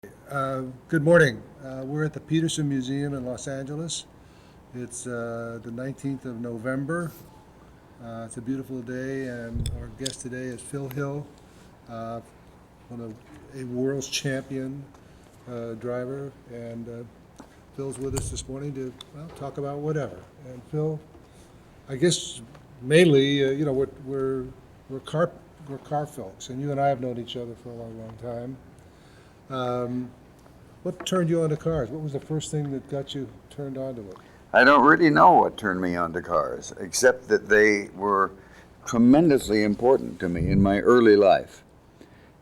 Good morning. We're at the Peterson Museum in Los Angeles. It's the 19th of November. It's a beautiful day, and our guest today is Phil Hill, uh, one of a world's champion driver. And Phil's with us this morning to talk about whatever. And Phil, I guess mainly, we're car folks, and you and I have known each other for a long, long time. What turned you on to cars? What was the first thing that got you turned on to it? I don't really know what turned me on to cars, except that they were tremendously important to me in my early life,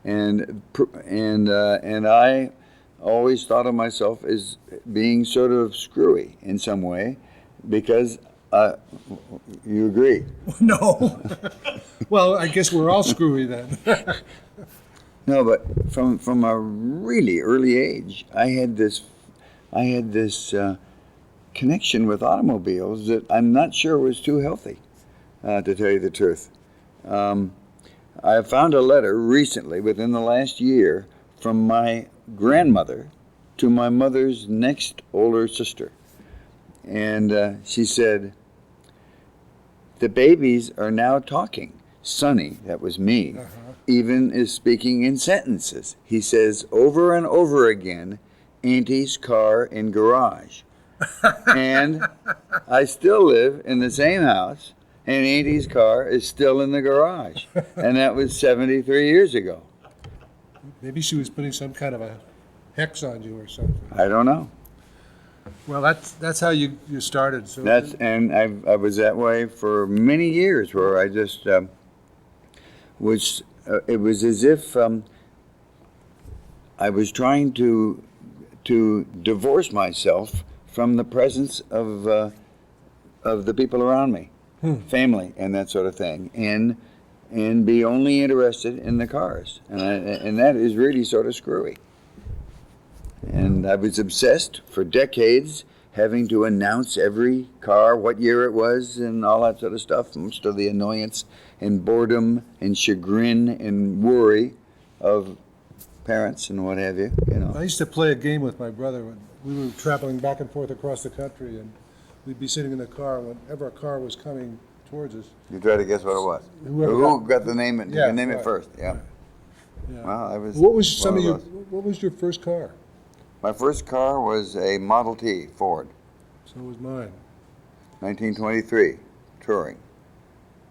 and I always thought of myself as being sort of screwy in some way, because you agree. No. Well, I guess we're all screwy then. No, but from a really early age, I had this connection with automobiles that I'm not sure was too healthy, to tell you the truth. I found a letter recently, within the last year, from my grandmother to my mother's next older sister. And she said, "The babies are now talking. Sonny," that was me, even is speaking in sentences. He says over and over again, "Auntie's car in garage." And I still live in the same house, and Auntie's car is still in the garage. And that was 73 years ago. Maybe she was putting some kind of a hex on you or something. I don't know. Well, that's how you started. So I was that way for many years, where I just was. It was as if I was trying to divorce myself from the presence of the people around me, family and that sort of thing, and be only interested in the cars, and that is really sort of screwy. And I was obsessed for decades, having to announce every car, what year it was, and all that sort of stuff. Most of the annoyance and boredom and chagrin and worry of parents and what have you. I used to play a game with my brother when we were traveling back and forth across the country, and we'd be sitting in the car whenever a car was coming towards us. You try to guess what it was. Whoever Who got the name? You Yeah, can name it right. first. Yeah. Yeah. Well, I was. What was some one of your those. What was your first car? My first car was a Model T Ford, So was mine. 1923, touring.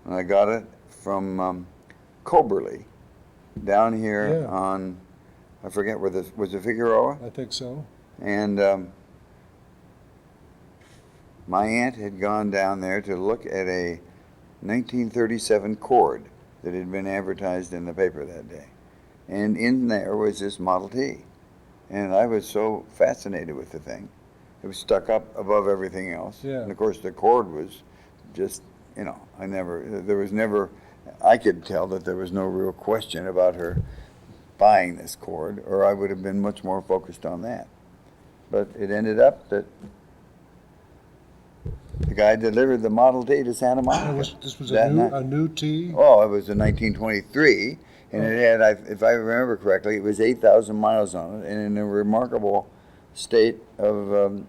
And I got it from Coberly, down here Yeah. on, I forget where this was, it Figueroa? I think so. And my aunt had gone down there to look at a 1937 Cord that had been advertised in the paper that day. And in there was this Model T. And I was so fascinated with the thing. It was stuck up above everything else. Yeah. And of course the Cord was just, I could tell that there was no real question about her buying this Cord, or I would have been much more focused on that. But it ended up that the guy delivered the Model T to Santa Monica. This was that night. a new T. Oh, it was a 1923, and it had, if I remember correctly, it was 8,000 miles on it, and in a remarkable state of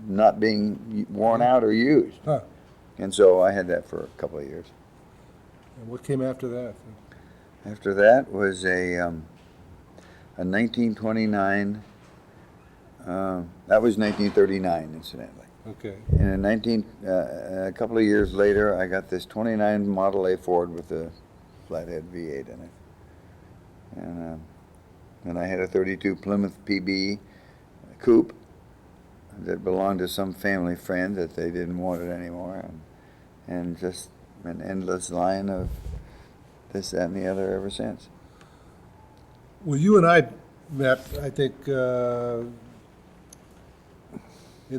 not being worn out or used. Huh. And so I had that for a couple of years. And what came after that? After that was a 1929. That was 1939, incidentally. Okay. And a couple of years later, I got this 29 Model A Ford with a flathead V8 in it. And I had a 32 Plymouth PB coupe that belonged to some family friend that they didn't want it anymore. And just an endless line of this, that, and the other ever since. Well, you and I met, I think, in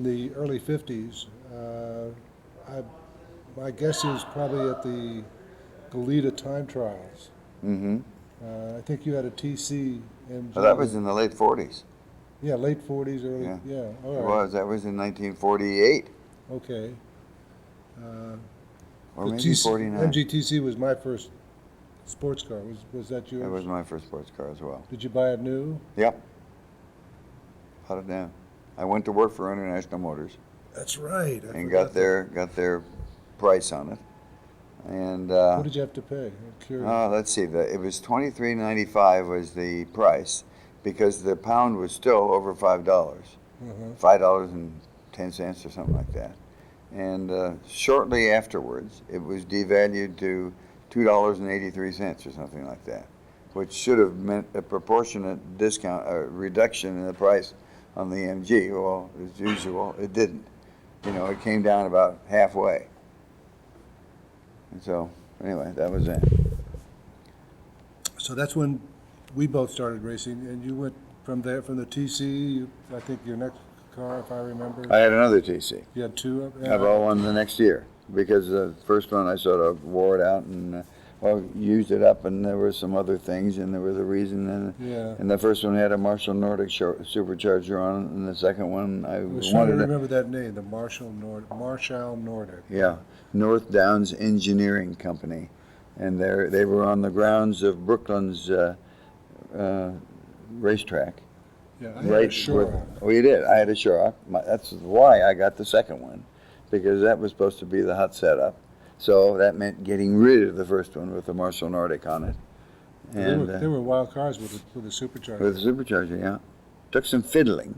the early 50s. My guess is probably at the Goleta time trials. Mm-hmm. I think you had a TC MG. Well, that was in the late 40s. Yeah, late 40s, early. Yeah, all right. That was in 1948. Okay. Or The maybe 49. MGTC was my first sports car. Was that yours? That was my first sports car as well. Did you buy it new? Yep. Put it down. I went to work for International Motors That's right. I and forgot got their price on it. And that. What did you have to pay? I'm curious. let's see, it was $23.95 was the price because the pound was still over $5, $5.10 or something like that. And shortly afterwards, it was devalued to $2.83 or something like that, which should have meant a proportionate discount, a reduction in the price on the MG. Well, as usual, it didn't. You know, it came down about halfway. And so, anyway, that was it. So that's when we both started racing, and you went from there, from the TC, I think your next car, if I remember. I had another TC. You had two of them? I bought one the next year because the first one I sort of wore it out and used it up, and there were some other things, and there was a reason. And the first one had a Marshall Nordic supercharger on it, and the second one I was trying to wanted remember that name, the Marshall Nordic. Yeah, North Downs Engineering Company, and they were on the grounds of Brooklands racetrack. Yeah, I had a Shore. Oh, you did? I had a Shore. That's why I got the second one, because that was supposed to be the hot setup. So that meant getting rid of the first one with the Marshall Nordic on it. And There were wild cars with the supercharger. with the supercharger, yeah. Took some fiddling,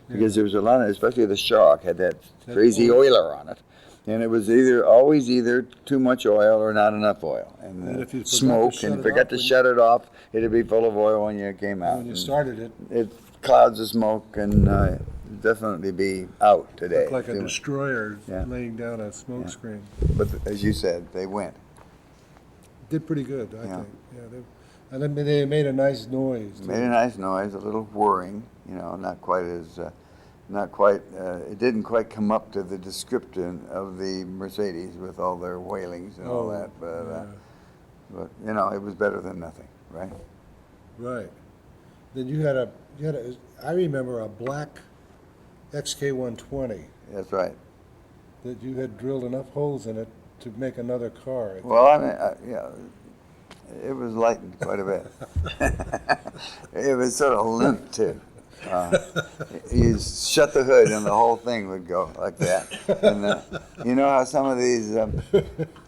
because there was a lot of, especially the Shark had that crazy oiler on it. And it was always either too much oil or not enough oil. And if you smoke, and forgot to shut it off, it'd be full of oil when you came out. When you started it. It clouds of smoke and definitely be out today. Looked like a destroyer laying down a smoke screen. But as you said, they went. Did pretty good, I think. Yeah, and then they made a nice noise. Made a nice noise, a little whirring, you know, not quite as, it didn't quite come up to the description of the Mercedes with all their wailings and all that, but you know, it was better than nothing, right? Right. Then you had I remember a black XK120 That's right. that you had drilled enough holes in it to make another car. I think. Well, I mean, yeah, it was lightened quite a bit. It was sort of limp too. You shut the hood and the whole thing would go like that. And you know how some of these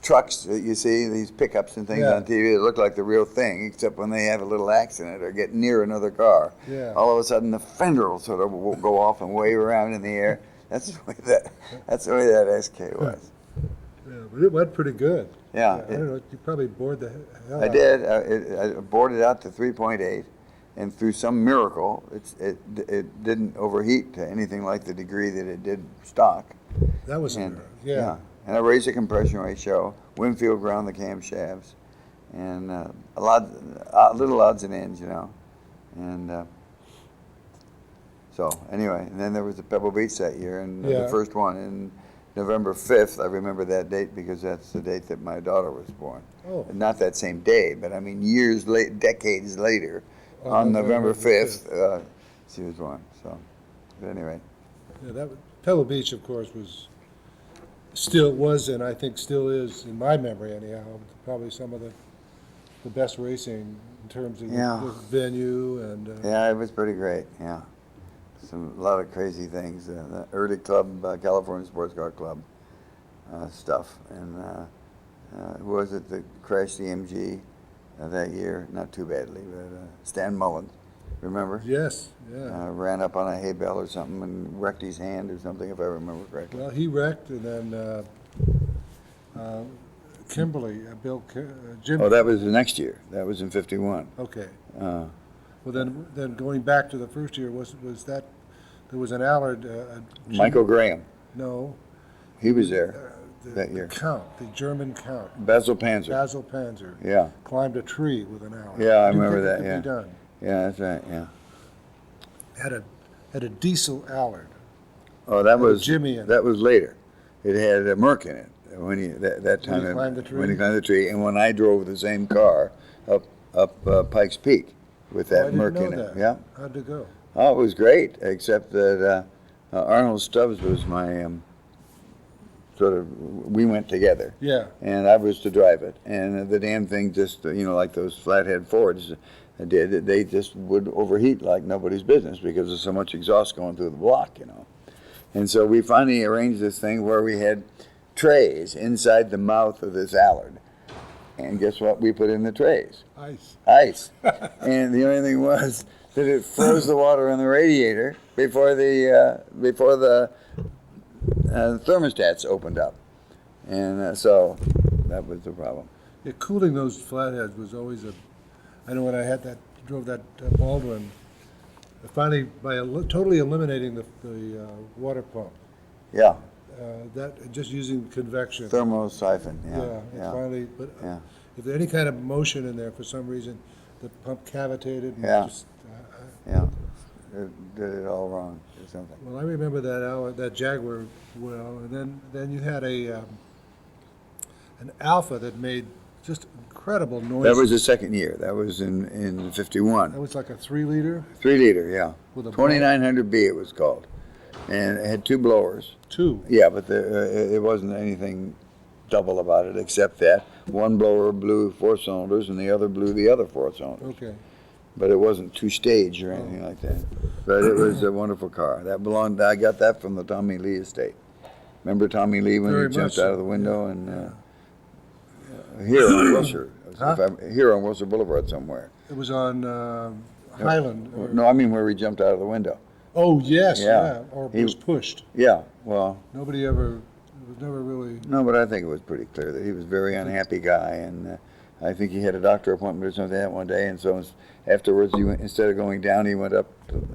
trucks that you see, these pickups and things on TV, they look like the real thing, except when they have a little accident or get near another car. Yeah. All of a sudden the fender will sort of go off and wave around in the air. That's the way that SK was. Yeah, but it went pretty good. Yeah. I don't know, you probably bored the hell out I of it. did. I bored it out to 3.8, and through some miracle, it didn't overheat to anything like the degree that it did stock. That was And, yeah. And I raised the compression ratio, Winfield ground the camshafts, and little odds and ends, you know. And so anyway, and then there was the Pebble Beach that year, and the first one in November 5th. I remember that date because that's the date that my daughter was born. Oh. Not that same day, but I mean decades later, on November 5th, she was born. So, but anyway. Yeah, Pebble Beach, of course, was, and I think still is, in my memory anyhow, probably some of the best racing in terms of the venue and. Yeah, it was pretty great. Yeah, a lot of crazy things. The early club, California Sports Car Club stuff, and who was it that crashed the MG that year? Not too badly, but Stan Mullen. Remember? Yes, yeah. Ran up on a hay bale or something and wrecked his hand or something, if I remember correctly. Well, he wrecked, and then Kimberly, Jim. Oh, that was the next year. That was in '51. Okay. Well, then going back to the first year, was that there was an Allard? Michael Graham. No. He was there that year. The German Count. Basil Panzer. Basil Panzer. Yeah. Climbed a tree with an Allard. Yeah, I remember that. Could Yeah. be done. Yeah, that's right. Yeah. Had a diesel Allard. Oh, that was Jimmy in it. That was later. It had a Merc in it when he that time. When he climbed the tree? When he climbed the tree, and when I drove the same car up Pikes Peak with that Merc in it. Yeah. How'd it go? Oh, it was great, except that Arnold Stubbs was my we went together. Yeah. And I was to drive it. And the damn thing just, like those flathead Fords did, they just would overheat like nobody's business because there's so much exhaust going through the block, And so we finally arranged this thing where we had trays inside the mouth of this Allard. And guess what we put in the trays? Ice. And the only thing was that it froze the water in the radiator before the thermostats opened up. And so that was the problem. Yeah, cooling those flatheads was always I know when I drove that Baldwin, finally by totally eliminating the water pump. Yeah. That just using convection. Thermal siphon. Yeah. Finally, but Yeah. if there's any kind of motion in there for some reason, the pump cavitated. And Yeah. Just, Yeah. It did it all wrong or something. well, I remember that Jaguar well, and then you had an Alfa that made just incredible noise. That was the second year. That was in 51. That was like a 3-liter 3-liter, yeah. with a 2900B it was called. And it had 2 blowers. 2. Yeah, but it wasn't anything double about it except that one blower blew 4 cylinders and the other blew the other 4 cylinders. Okay. But it wasn't 2-stage or anything like that. But it was a wonderful car. I got that from the Tommy Lee estate. Remember Tommy Lee when Very he jumped much so. out of the window and here on Wilshire, here on Wilshire Boulevard somewhere. It was on Highland. No, I mean where he jumped out of the window. Oh yes, Yeah. Or He- was pushed. Yeah, well, Nobody ever. It was never really. no, but I think it was pretty clear that he was a very unhappy guy, and I think he had a doctor appointment or something that one day, and so afterwards, instead of going down, he went up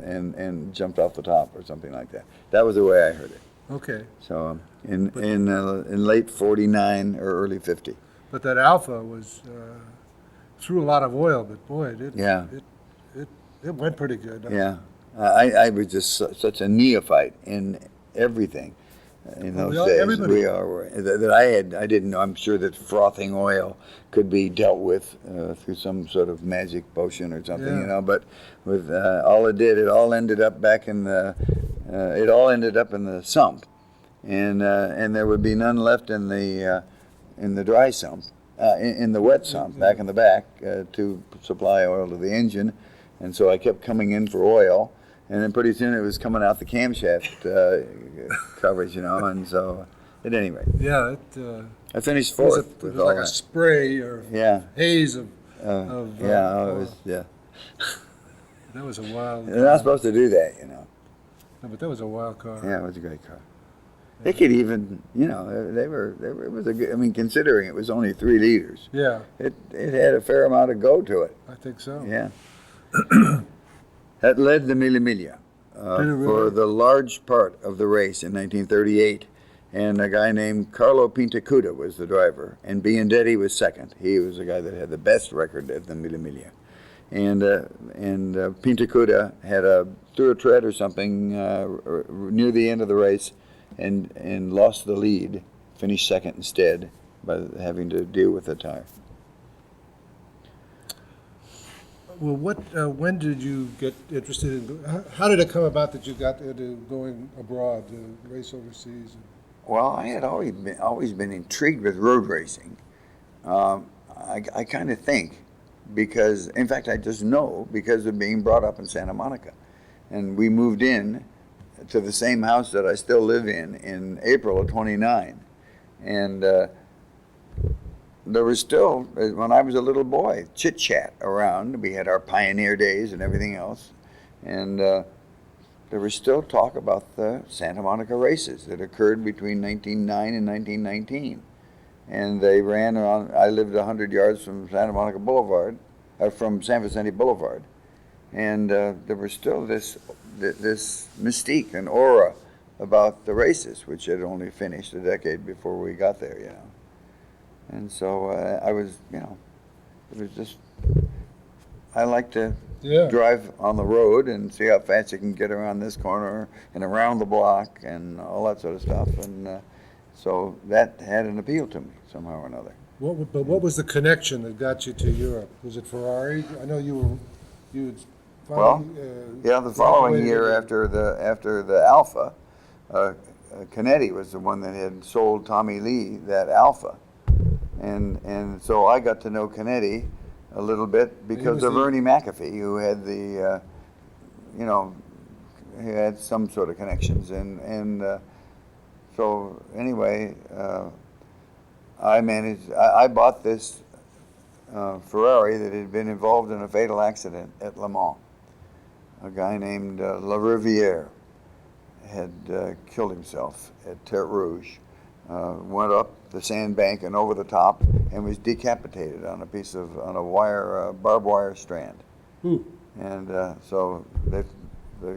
and jumped off the top or something like that. That was the way I heard it. Okay. So in late 49 or early 50. But that Alfa was threw a lot of oil, but boy, it went pretty good. Yeah, I was just such a neophyte in everything in those days. Everybody. We are that I didn't know. I'm sure that frothing oil could be dealt with through some sort of magic potion or something, Yeah. But with all it all ended up back in the sump, and there would be none left in the dry sump, in the wet sump back in the back to supply oil to the engine, and so I kept coming in for oil, and then pretty soon it was coming out the camshaft coverage, and so at any rate, Yeah, I finished it was, fourth it with was all like a that. spray or haze of. Yeah. That was a wild. They're not supposed to do that, No, but that was a wild car. Yeah, it was a great car. It could even, it was a good, I mean, considering it was only 3 liters, Yeah, it had a fair amount of go to it. I think so. Yeah. That led the Mille Miglia Did it really? for the large part of the race in 1938. And a guy named Carlo Pintacuda was the driver, and Biandetti was second. He was the guy that had the best record at the Mille Miglia. And Pintacuda had threw a tread or something near the end of the race, and lost the lead, finished second instead by having to deal with the tire. Well, when did you get interested in? How did it come about that you got into going abroad to race overseas? Well, I had always been intrigued with road racing. I kind of think because, in fact, I just know because of being brought up in Santa Monica, and we moved in to the same house that I still live in April of '29, and there was still, when I was a little boy, chit chat around. We had our pioneer days and everything else, and there was still talk about the Santa Monica races that occurred between 1909 and 1919. And they ran around, I lived 100 yards from Santa Monica Boulevard, from San Vicente Boulevard. And there was still this mystique and aura about the races, which had only finished a decade before we got there, And so I was, it was just, I like to drive on the road and see how fast you can get around this corner and around the block and all that sort of stuff. And so that had an appeal to me somehow or another. But what was the connection that got you to Europe? Was it Ferrari? I know you had Well, the following year after the Alfa, Canetti was the one that had sold Tommy Lee that Alfa, and so I got to know Canetti a little bit because of Ernie McAfee, who had the he had some sort of connections, and so anyway, I bought this Ferrari that had been involved in a fatal accident at Le Mans. A guy named La Riviere had killed himself at Terre Rouge, went up the sandbank and over the top, and was decapitated on a wire, barbed wire strand. And so they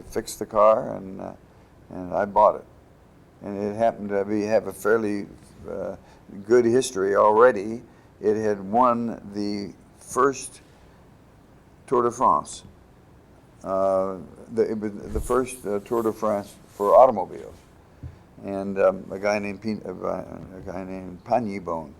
fixed the car, and I bought it. And it happened to have a fairly good history already. It had won the first Tour de France. It was the first Tour de France for automobiles, and a guy named Pagnibone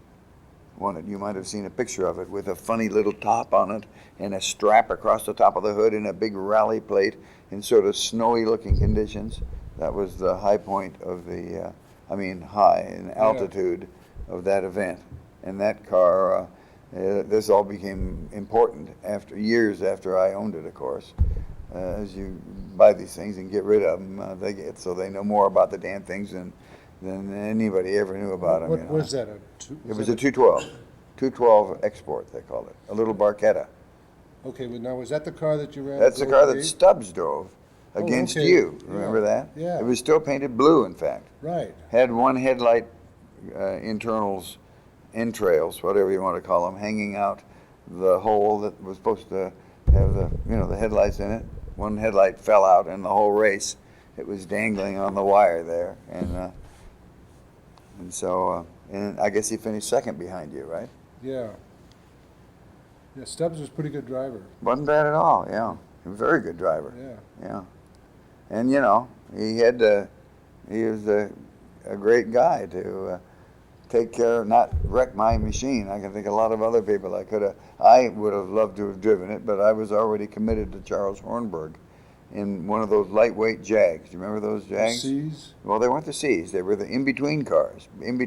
won it. You might have seen a picture of it with a funny little top on it and a strap across the top of the hood and a big rally plate in sort of snowy-looking conditions. That was the high point of the, high in altitude of that event. And that car, this all became important years after I owned it, of course. As you buy these things and get rid of them, they know more about the damn things than anybody ever knew about them. What was that? It was a 212 Export, they called it, a little Barchetta. Okay, well now was that the car that you ran? That's the car that Stubbs drove against you. Remember that? Yeah. It was still painted blue, in fact. Right. Had one headlight entrails, whatever you want to call them, hanging out the hole that was supposed to have the headlights in it. One headlight fell out in the whole race. It was dangling on the wire there, and so I guess he finished second behind you, right? Yeah. Yeah, Stubbs was a pretty good driver. Wasn't bad at all. Yeah, a very good driver. Yeah. Yeah, and he was a great guy to take care of, not wreck my machine. I can think of a lot of other people I would have loved to have driven it, but I was already committed to Charles Hornberg in one of those lightweight Jags. Do you remember those Jags? The Cs? Well, they weren't the Cs. They were the in-between cars. It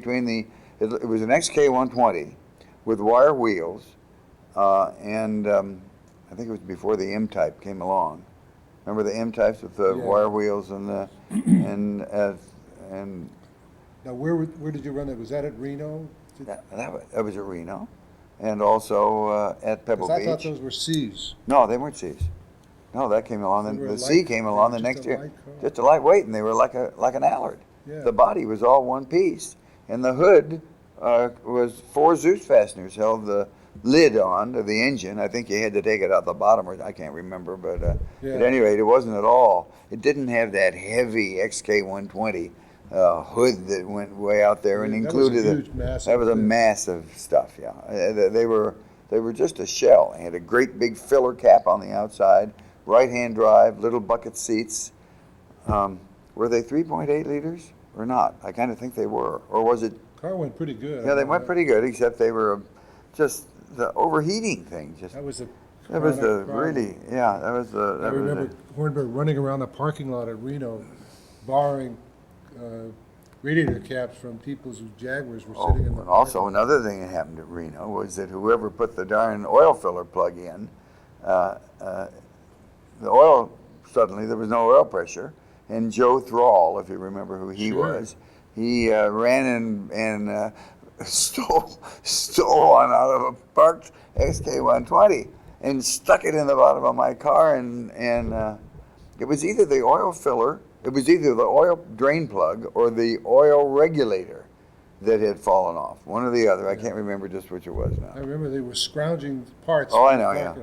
was an XK120 with wire wheels, and I think it was before the M-Type came along. Remember the M-Types with the wire wheels and Now, where did you run that? Was that at Reno? That was at Reno, and also at Pebble Beach. I thought those were Cs. No, they weren't Cs. No, that came along. The C came along the next year. Just a lightweight, and they were like an Allard. Yeah. The body was all one piece, and the hood was 4 Zeus fasteners held the lid on to the engine. I think you had to take it out the bottom, or I can't remember, but at any rate, it wasn't at all. It didn't have that heavy XK120 hood that went way out there and included that was a massive stuff. Yeah, they were just a shell. They had a great big filler cap on the outside, right-hand drive, little bucket seats. Were they 3.8 liters or not? I kind of think they were, or was it? Car went pretty good. Yeah, they went pretty good, except they were just the overheating thing. That was the really. I remember Hornberg running around the parking lot at Reno, borrowing radiator caps from people whose Jaguars were sitting in the and also another thing that happened at Reno was that whoever put the darn oil filler plug in, the oil, suddenly there was no oil pressure, and Joe Thrall, if you remember who he was, he ran and stole one out of a parked XK120 and stuck it in the bottom of my car, and it was either the oil filler, it was either the oil drain plug or the oil regulator that had fallen off. One or the other. I can't remember just which it was now. I remember they were scrounging parts. Oh, I know, yeah.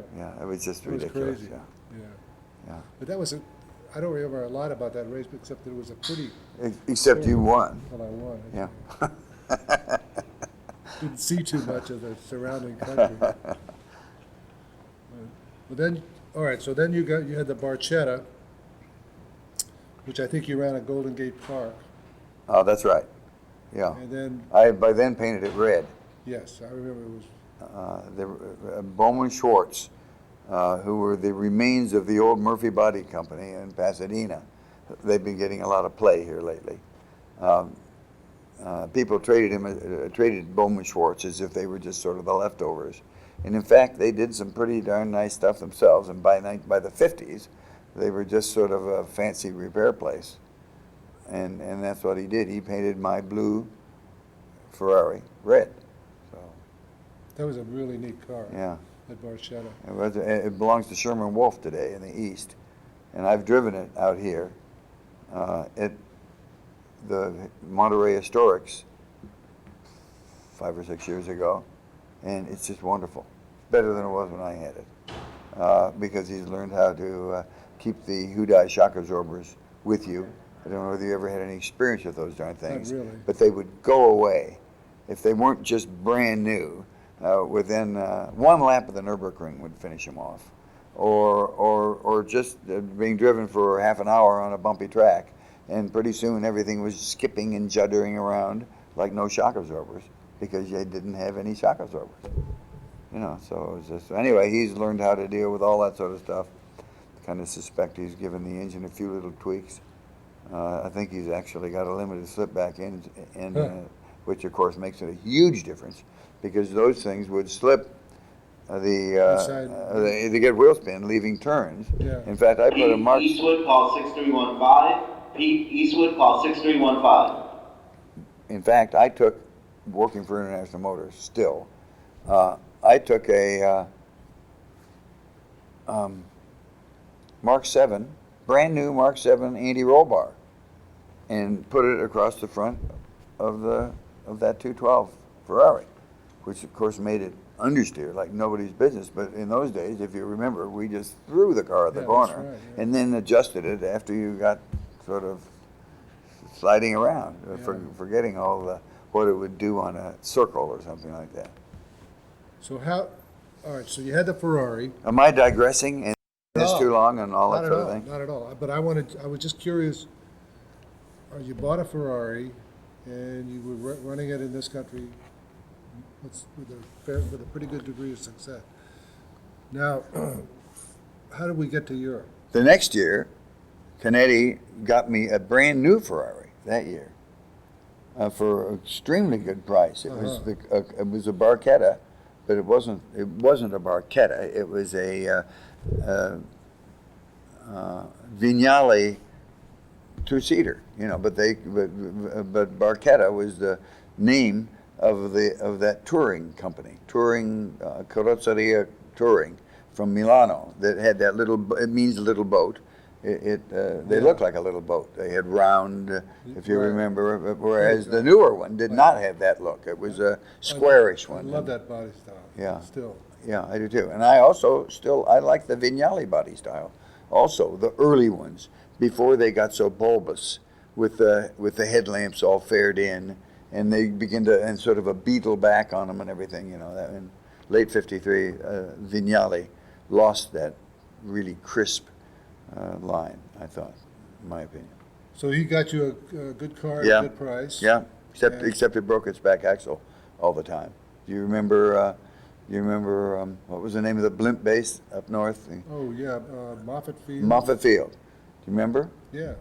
It was just ridiculous. Crazy. Yeah. But that was I don't remember a lot about that race, except that it was a pretty... Except you won. Well, I won. Yeah. Didn't see too much of the surrounding country. But then, all right, so then you had the Barchetta, which I think you ran at Golden Gate Park. Oh, that's right. Yeah. And then I by then painted it red. Yes, I remember it was. Bowman Schwartz, who were the remains of the old Murphy Body Company in Pasadena. They've been getting a lot of play here lately. People traded Bowman Schwartz as if they were just sort of the leftovers. And in fact, they did some pretty darn nice stuff themselves. And by the 50s, they were just sort of a fancy repair place. And that's what he did. He painted my blue Ferrari red. So That was a really neat car. yeah, At Barchetta. it belongs to Sherman Wolf today in the East, and I've driven it out here at the Monterey Historics 5 or 6 years ago, and it's just wonderful. Better than it was when I had it, because he's learned how to keep the Hudai shock absorbers with you. I don't know whether you ever had any experience with those darn things. Not really. But they would go away if they weren't just brand new. Within one lap of the Nürburgring would finish them off, or just being driven for half an hour on a bumpy track, and pretty soon everything was skipping and juddering around like no shock absorbers because you didn't have any shock absorbers. You know, so it was just, anyway, he's learned how to deal with all that sort of stuff. Kind of suspect he's given the engine a few little tweaks. I think he's actually got a limited slip back in, which of course makes it a huge difference because those things would slip they get wheel spin leaving turns. Yeah. In fact, I put a mark. Eastwood, call 6315. Pete Eastwood, call 6315. In fact, I took, working for International Motors still, I took a Mark 7, brand new Mark 7 anti-roll bar, and put it across the front of that 212 Ferrari, which of course made it understeer like nobody's business. But in those days, if you remember, we just threw the car at the corner, right, yeah. and then adjusted it after you got sort of sliding around, forgetting all what it would do on a circle or something like that. So all right, so you had the Ferrari. Am I digressing? And it's too long and all Not that at sort all, of thing? not at all. But I was just curious, you bought a Ferrari and you were running it in this country with a pretty good degree of success. Now, how did we get to Europe? The next year, Canetti got me a brand new Ferrari that year for an extremely good price. It was a Barchetta, but it wasn't a Barchetta. It was a Vignale two-seater, you know. But Barchetta was the name of that touring company, Carrozzeria Touring from Milano, that had that little. It means little boat. They looked like a little boat. They had round, if you remember, whereas the newer one did not have that look. It was a squarish one. I love that body style. Yeah. Still. Yeah, I do too. And I also I like the Vignale body style. Also, the early ones, before they got so bulbous, with the headlamps all faired in, and they begin to, and sort of a beetle back on them and everything, you know. That in late '53, Vignale lost that really crisp line, I thought, in my opinion. So he got you a good car at Yeah. a good price. Yeah, except it broke its back axle all the time. Do you remember? What was the name of the blimp base up north? Oh yeah, Moffett Field. Moffett Field. Do you remember? Yeah.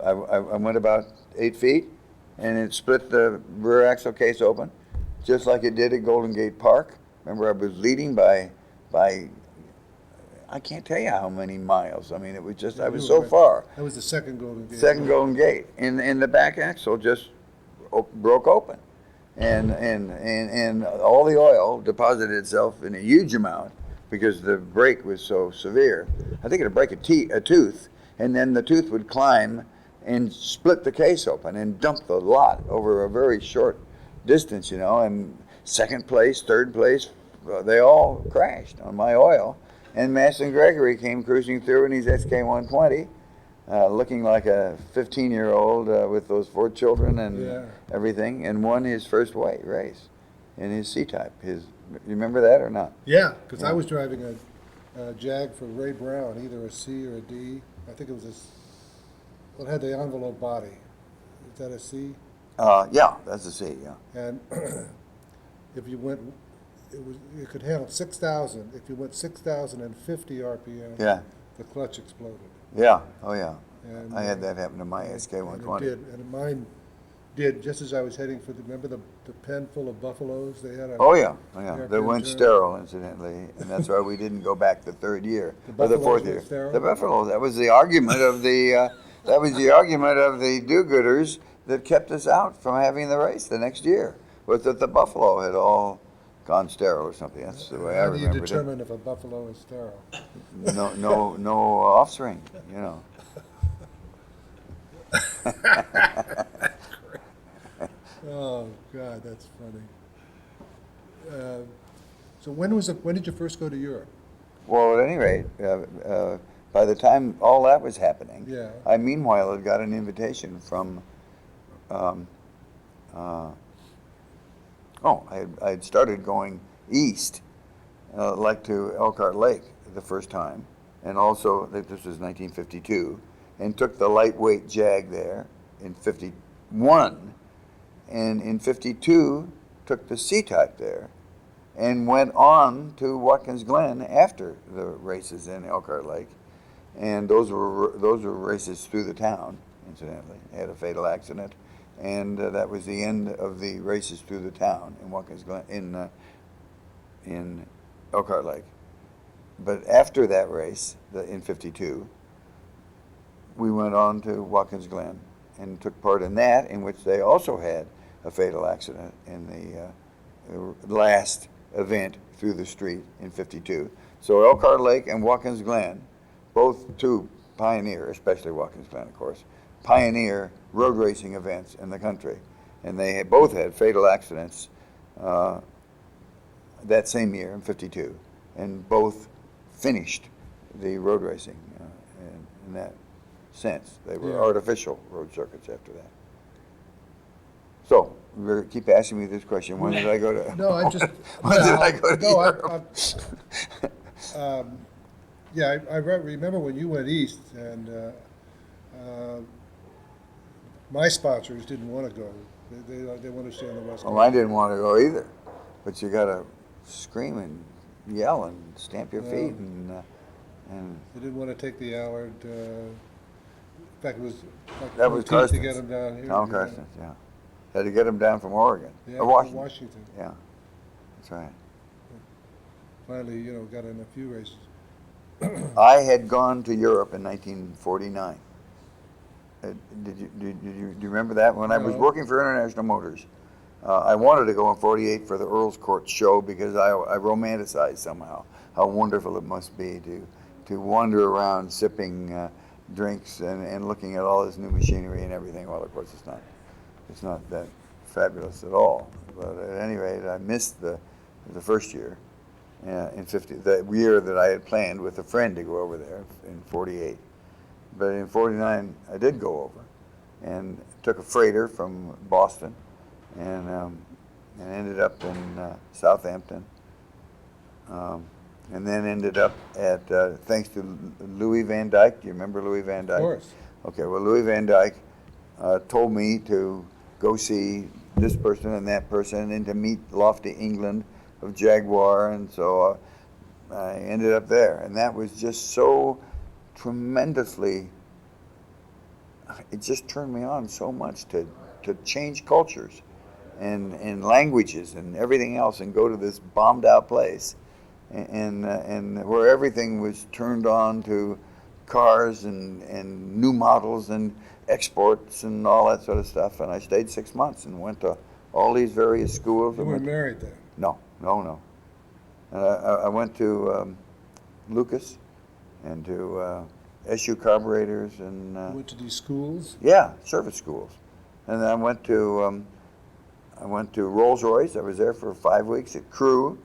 I went about 8 feet, and it split the rear axle case open, just like it did at Golden Gate Park. Remember, I was leading by I can't tell you how many miles. I mean, it was just, I was so far. That was the second Golden Gate. Second Golden Gate, and the back axle just broke open, and all the oil deposited itself in a huge amount because the break was so severe. I think it'd break a tooth, and then the tooth would climb and split the case open and dump the lot over a very short distance, you know. And second place, third place, they all crashed on my oil. And Masson Gregory came cruising through in his SK-120, looking like a 15-year-old with those 4 children and everything, and won his first race in his C-type. You remember that or not? Yeah, because I was driving a Jag for Ray Brown, either a C or a D. I think it was it had the envelope body. Is that a C? Yeah, that's a C, yeah. And if you went, it could handle 6,000. If you went 6,050 RPM, the clutch exploded. Yeah, oh yeah. And, I had that happen to my And SK-120. it did, and mine did, just as I was heading for remember the pen full of buffaloes they had? Oh, yeah, oh, yeah. They European went term. sterile, incidentally, and that's why we didn't go back the third year, The or the buffaloes fourth went year. sterile? The buffalo, that was the argument of that was the argument of the do-gooders that kept us out from having the race the next year, was that the buffalo had all gone sterile or something. That's the way I How do you remembered it. determine if a buffalo is sterile? No offspring, you know. Oh, God, that's funny. So when did you first go to Europe? Well, at any rate, by the time all that was happening, Yeah. I meanwhile had got an invitation from, I'd started going east, like to Elkhart Lake the first time, and also, this was 1952, and took the lightweight Jag there in 51, and in 52 took the C-type there, and went on to Watkins Glen after the races in Elkhart Lake, and those were races through the town. Incidentally, they had a fatal accident, and that was the end of the races through the town in Watkins Glen in Elkhart Lake. But after that race, in '52, we went on to Watkins Glen and took part in that, in which they also had a fatal accident in the last event through the street in '52. So Elkhart Lake and Watkins Glen, both two pioneer, especially Watkins Glen, of course, pioneer road racing events in the country. And they had both had fatal accidents that same year in '52, and both finished the road racing in that sense. They were Yeah. artificial road circuits after that. So, you keep asking me this question. When did I go to? No, I just. When did I go to Europe? Yeah, I remember when you went east, and my sponsors didn't want to go. They want to stay on the west coast. Well, I didn't want to go either, but you got to scream and yell and stamp your feet and They didn't want to take the Allard. In fact, it was like that was 14th Carstens. to get them down here. Tom Carstens, yeah. Had to get him down from Oregon. Yeah, Or Washington. Washington. Yeah, that's right. Finally, got in a few races. I had gone to Europe in 1949. Do you remember that? When I was No. working for International Motors, I wanted to go in '48 for the Earl's Court show because I romanticized somehow how wonderful it must be to wander around sipping drinks and looking at all this new machinery and everything. Well, of course, it's not that fabulous at all. But at any rate, I missed the first year. In the year that I had planned with a friend to go over there in '48. But in '49, I did go over and took a freighter from Boston and ended up in Southampton. And then ended up at, thanks to Louis Van Dyke. Do you remember Louis Van Dyke? Of course. Okay, well, Louis Van Dyke told me to go see this person and that person and to meet Lofty England of Jaguar, and so I ended up there, and that was just so tremendously, it just turned me on so much to change cultures and languages and everything else and go to this bombed out place and where everything was turned on to cars and new models and exports and all that sort of stuff, and I stayed 6 months and went to all these various schools. You weren't married then. No. And I went to Lucas and to SU carburetors and You went to these schools. yeah, service schools. And then I went to Rolls Royce. I was there for 5 weeks at Crew.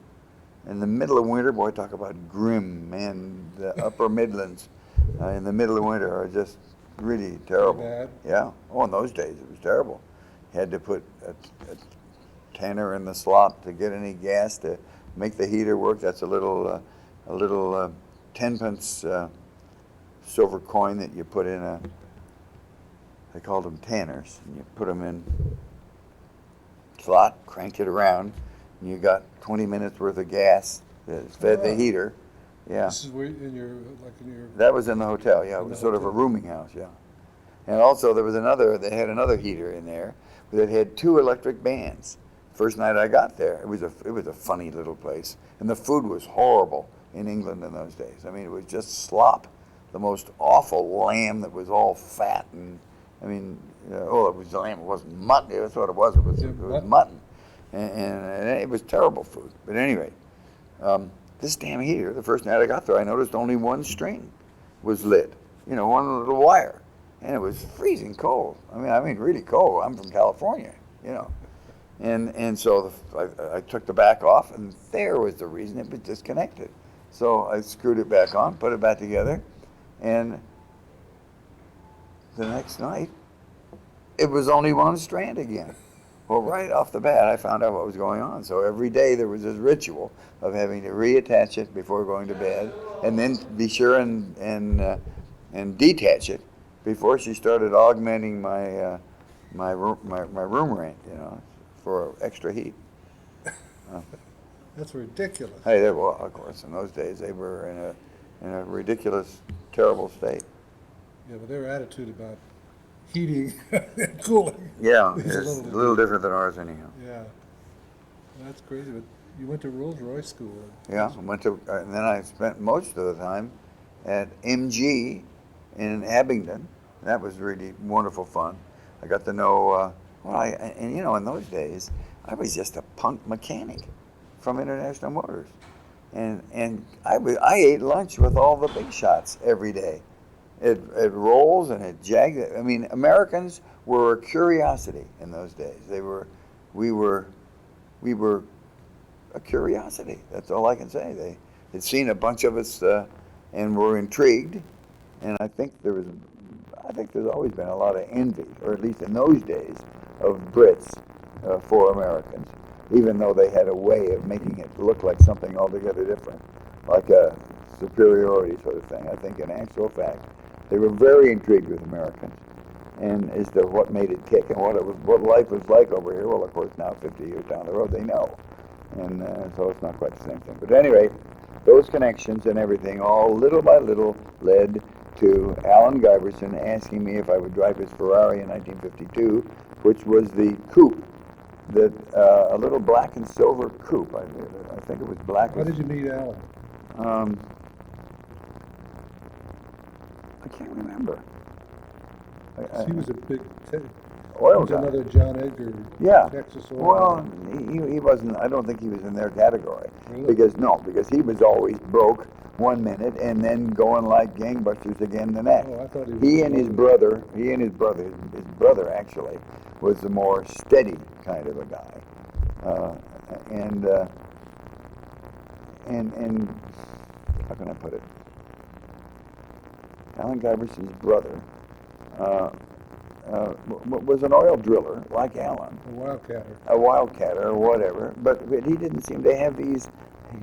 In the middle of winter, boy, talk about grim, man. The Upper Midlands in the middle of winter are just really terrible. Bad. Yeah. Oh, in those days it was terrible. You had to put a tanner in the slop to get any gas to make the heater work. That's a little 10-pence silver coin that you put in they called them tanners, and you put them in slot, crank it around, and you got 20 minutes worth of gas that fed the heater. Yeah. This is where in your That was in the hotel, yeah. It In was the sort of a hotel. rooming house, yeah. And also they had another heater in there, that had 2 electric bands. First night I got there, it was a funny little place, and the food was horrible in England in those days. I mean, it was just slop, the most awful lamb that was all fat, and I mean, it was lamb. It wasn't mutton. That's what it was. It was mutton, and it was terrible food. But anyway, this damn heater. The first night I got there, I noticed only one string was lit. One little wire, and it was freezing cold. I mean, really cold. I'm from California, and so I took the back off, and there was the reason it was disconnected. So I screwed it back on, put it back together, and the next night, it was only one strand again. Well, right off the bat, I found out what was going on. So every day there was this ritual of having to reattach it before going to bed, and then be sure and detach it before she started augmenting my room rent, for extra heat. That's ridiculous. Hey, well, of course, in those days they were in a ridiculous, terrible state. Yeah, but their attitude about heating and cooling. Yeah, is it's a little different than ours anyhow. Yeah, that's crazy. But you went to Rolls-Royce school. Yeah, and then I spent most of the time at MG in Abingdon. That was really wonderful fun. I got to know, in those days, I was just a punk mechanic from International Motors. And I ate lunch with all the big shots every day. At Rolls and at Jags. I mean, Americans were a curiosity in those days. We were a curiosity. That's all I can say. They had seen a bunch of us and were intrigued. And I think there's always been a lot of envy, or at least in those days, of Brits for Americans, even though they had a way of making it look like something altogether different, like a superiority sort of thing. I think in actual fact, they were very intrigued with Americans and as to what made it tick and what life was like over here. Well, of course, now 50 years down the road, they know. And so it's not quite the same thing. But anyway, those connections and everything all little by little led to Alan Iverson asking me if I would drive his Ferrari in 1952, which was the coupe, a little black and silver coupe. I think it was black. How did you meet Alan? I can't remember. He was a big oil was guy. Another John Edgar. Yeah. Texas oil. Well, he wasn't. I don't think he was in their category. Really? Because he was always broke one minute and then going like gangbusters again the next. Oh, I thought His brother actually was a more steady kind of a guy, and how can I put it? Alan Iverson's brother was an oil driller like Alan. A wildcatter. A wildcatter or whatever, but he didn't seem to have these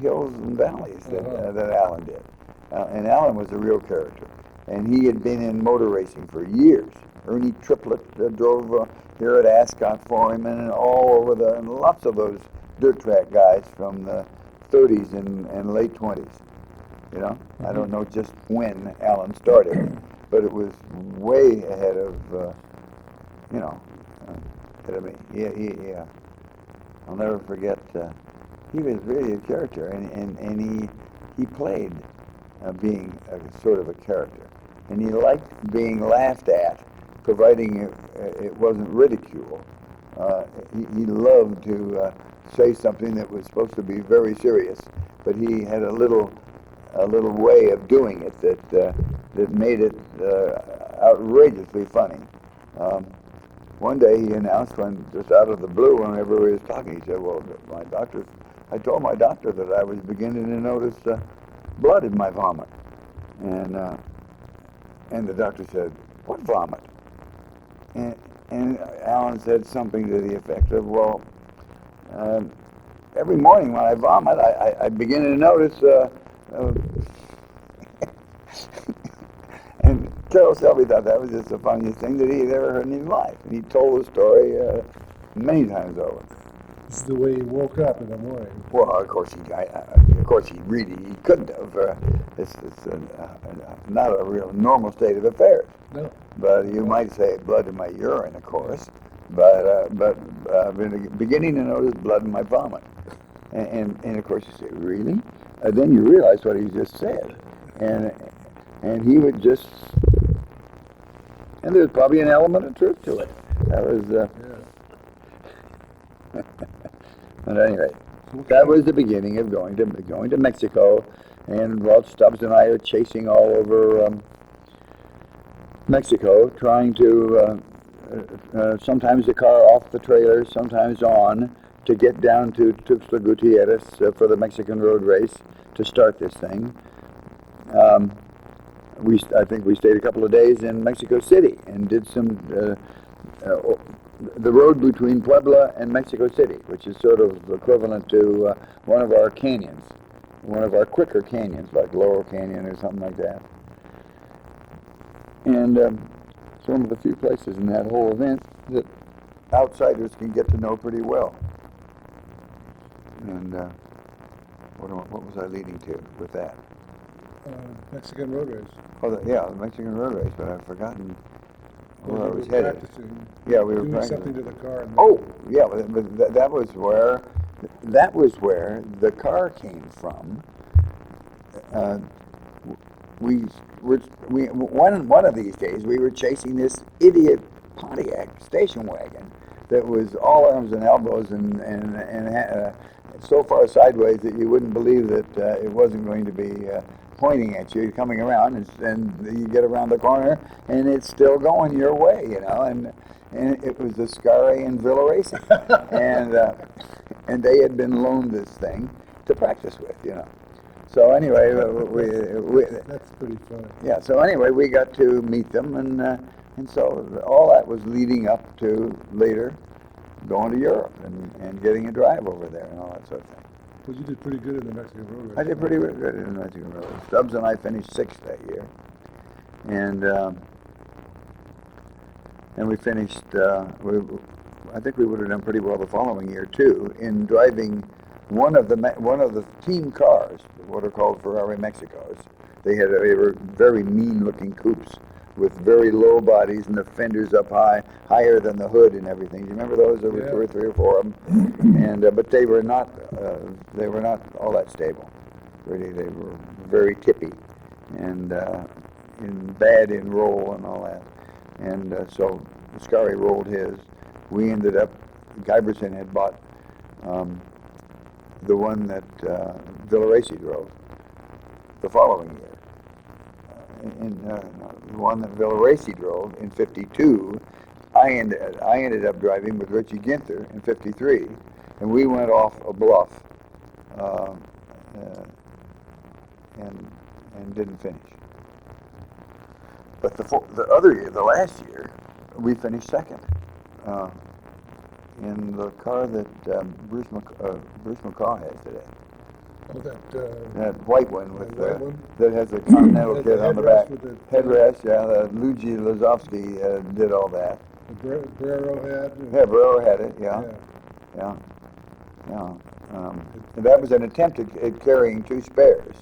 hills and valleys that Alan did. And Alan was a real character. And he had been in motor racing for years. Ernie Triplett drove here at Ascot for him and all over and lots of those dirt track guys from the 30s and late 20s. I don't know just when Alan started, but it was way ahead of, ahead of me. Yeah. I'll never forget, he was really a character, and he played being a sort of a character. And he liked being laughed at, providing it wasn't ridicule. He loved to say something that was supposed to be very serious, but he had a little way of doing it that made it outrageously funny. One day he announced, just out of the blue, whenever he was talking, he said, "Well, I told my doctor that I was beginning to notice blood in my vomit," and the doctor said, "What vomit?" And Alan said something to the effect of, "Well, every morning when I vomit, I begin to notice." And Carol Selby thought that was just the funniest thing that he had ever heard in his life. And he told the story many times over. This is the way he woke up in the morning. Well, of course he couldn't have. It's not a real normal state of affairs. No. But you might say blood in my urine, of course. but I've been beginning to notice blood in my vomit. And of course you say, really? Then you realize what he just said. And he would just, and there's probably an element of truth to it. That was, but anyway, that was the beginning of going to Mexico. And Walt Stubbs and I are chasing all over Mexico, trying to, sometimes the car off the trailer, sometimes on, to get down to Tuxtla Gutierrez for the Mexican road race to start this thing. I think we stayed a couple of days in Mexico City and did some the road between Puebla and Mexico City, which is sort of equivalent to one of our canyons, one of our quicker canyons, like Laurel Canyon or something like that. And it's one of the few places in that whole event that outsiders can get to know pretty well. And what was I leading to with that? Mexican road race. Oh, the Mexican road race, but I've forgotten where I was were headed. practicing. Yeah, we were doing practicing something to the car. Oh, yeah, but that was where the car came from. One of these days we were chasing this idiot Pontiac station wagon that was all arms and elbows and so far sideways that you wouldn't believe that it wasn't going to be pointing at you, coming around, and you get around the corner and it's still going your way, and it was the Scarry and Villa Racing, and they had been loaned this thing to practice with, So anyway, that's pretty funny. Yeah. So anyway, we got to meet them, and so all that was leading up to later going to Europe and getting a drive over there and all that sort of thing. Because you did pretty good in the Mexican road race. I did pretty good in the Mexican road race. Stubbs and I finished 6th that year, and we finished. I think we would have done pretty well the following year too in driving one of the team cars, what are called Ferrari Mexicos. They were very mean-looking coupes with very low bodies and the fenders up higher than the hood and everything. Do you remember those? There were 2 or 3 or 4 of them, and but they were not all that stable. Really, they were very tippy and bad in roll and all that. And so Scarry rolled his. We ended up. Iverson had bought the one that Villaraci drove the following year. The one that Villaraci drove in '52, I ended up driving with Richie Ginther in '53, and we went off a bluff and didn't finish. But the other year, the last year, we finished 2nd. In the car that Bruce McCaw has today. Oh, that white one with white one? that has a Continental kit on the back. With the Headrest, yeah. Luigi Lazowski did all that. The Barrow had. Yeah, Barrow had it. Yeah. And that was an attempt at carrying 2 spares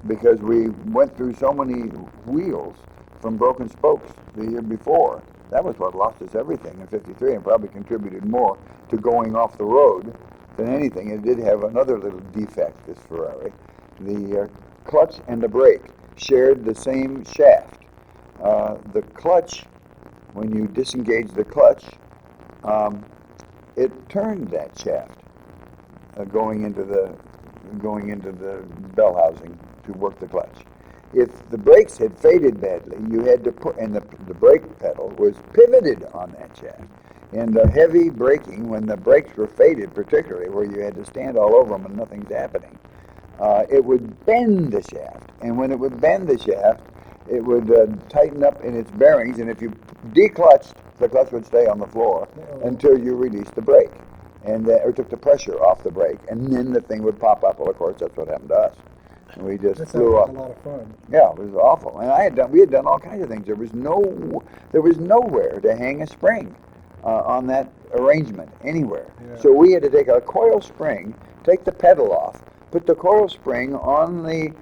because we went through so many wheels from broken spokes the year before. That was what lost us everything in '53 and probably contributed more to going off the road than anything. It did have another little defect, this Ferrari. The clutch and the brake shared the same shaft. The clutch, when you disengage the clutch, it turned that shaft going into the bell housing to work the clutch. If the brakes had faded badly, you had to put, and the brake pedal was pivoted on that shaft. In the heavy braking, when the brakes were faded, particularly where you had to stand all over them and nothing's happening, it would bend the shaft. And when it would bend the shaft, it would tighten up in its bearings. And if you declutched, the clutch would stay on the floor until you released the brake, or took the pressure off the brake, and then the thing would pop up. Well, of course, that's what happened to us. And we just flew up. That sounds like a lot of fun. Yeah, it was awful. And we had done all kinds of things. There was nowhere to hang a spring on that arrangement anywhere. Yeah. So we had to take a coil spring, take the pedal off, put the coil spring on the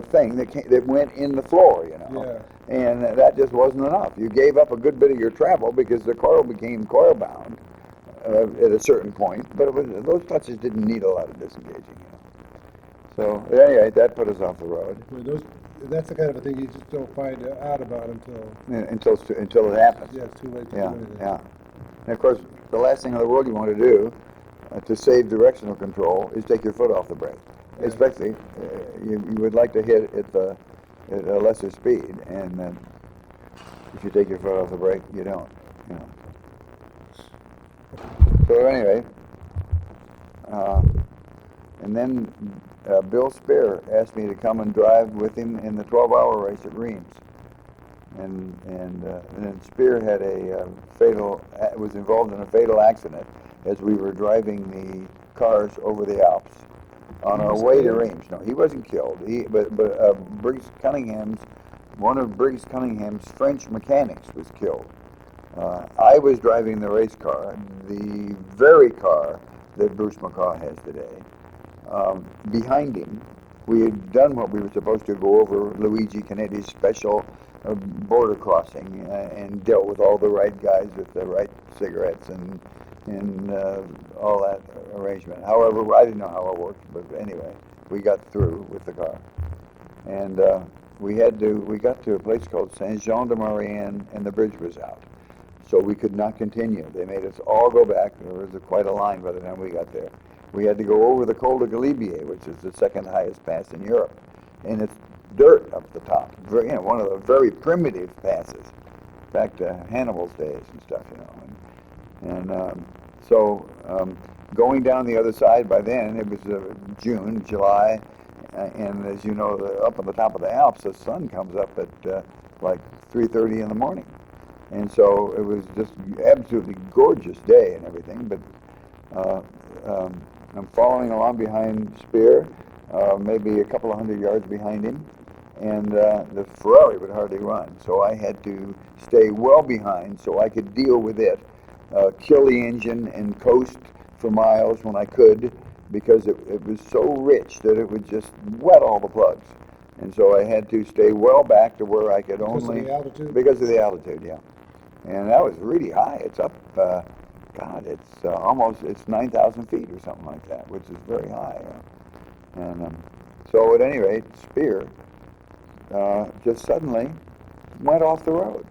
thing that went in the floor, you know. Yeah. And that just wasn't enough. You gave up a good bit of your travel because the coil became coil bound at a certain point, but those clutches didn't need a lot of disengaging. You know. So at any rate, that put us off the road. Well, that's the kind of a thing you just don't find out about Until it happens. yeah, it's too late to Yeah, do anything. yeah. And of course, the last thing in the world you want to do to save directional control is take your foot off the brake. Yeah. Especially, you would like to hit at a lesser speed, and if you take your foot off the brake, you don't. You know. So anyway, and then Bill Spear asked me to come and drive with him in the 12-hour race at Reims. And then Spear had was involved in a fatal accident as we were driving the cars over the Alps on our way to Reims. No, he wasn't killed. One of Briggs Cunningham's French mechanics was killed. I was driving the race car, the very car that Bruce McCaw has today. Behind him, we had done what we were supposed to, go over Luigi Canetti's special border crossing and dealt with all the right guys with the right cigarettes and all that arrangement. However, I didn't know how it worked, but anyway, we got through with the car. And we got to a place called Saint-Jean-de-Maurienne, and the bridge was out. So we could not continue. They made us all go back. There was quite a line by the time we got there. We had to go over the Col de Galibier, which is the second highest pass in Europe. And it's dirt up the top. One of the very primitive passes, back to Hannibal's days and stuff, you know. So going down the other side, by then it was June, July, and as you know, up on the top of the Alps, the sun comes up at like 3:30 in the morning. And so it was just absolutely gorgeous day and everything, but I'm following along behind Spear, maybe a couple of hundred yards behind him, and the Ferrari would hardly run. So I had to stay well behind so I could deal with it, kill the engine and coast for miles when I could, because it was so rich that it would just wet all the plugs. And so I had to stay well back to where I could Because of the altitude? Because of the altitude, yeah. And that was really high. It's up, it's 9,000 feet or something like that, which is very high. And so at any rate, Spear just suddenly went off the road.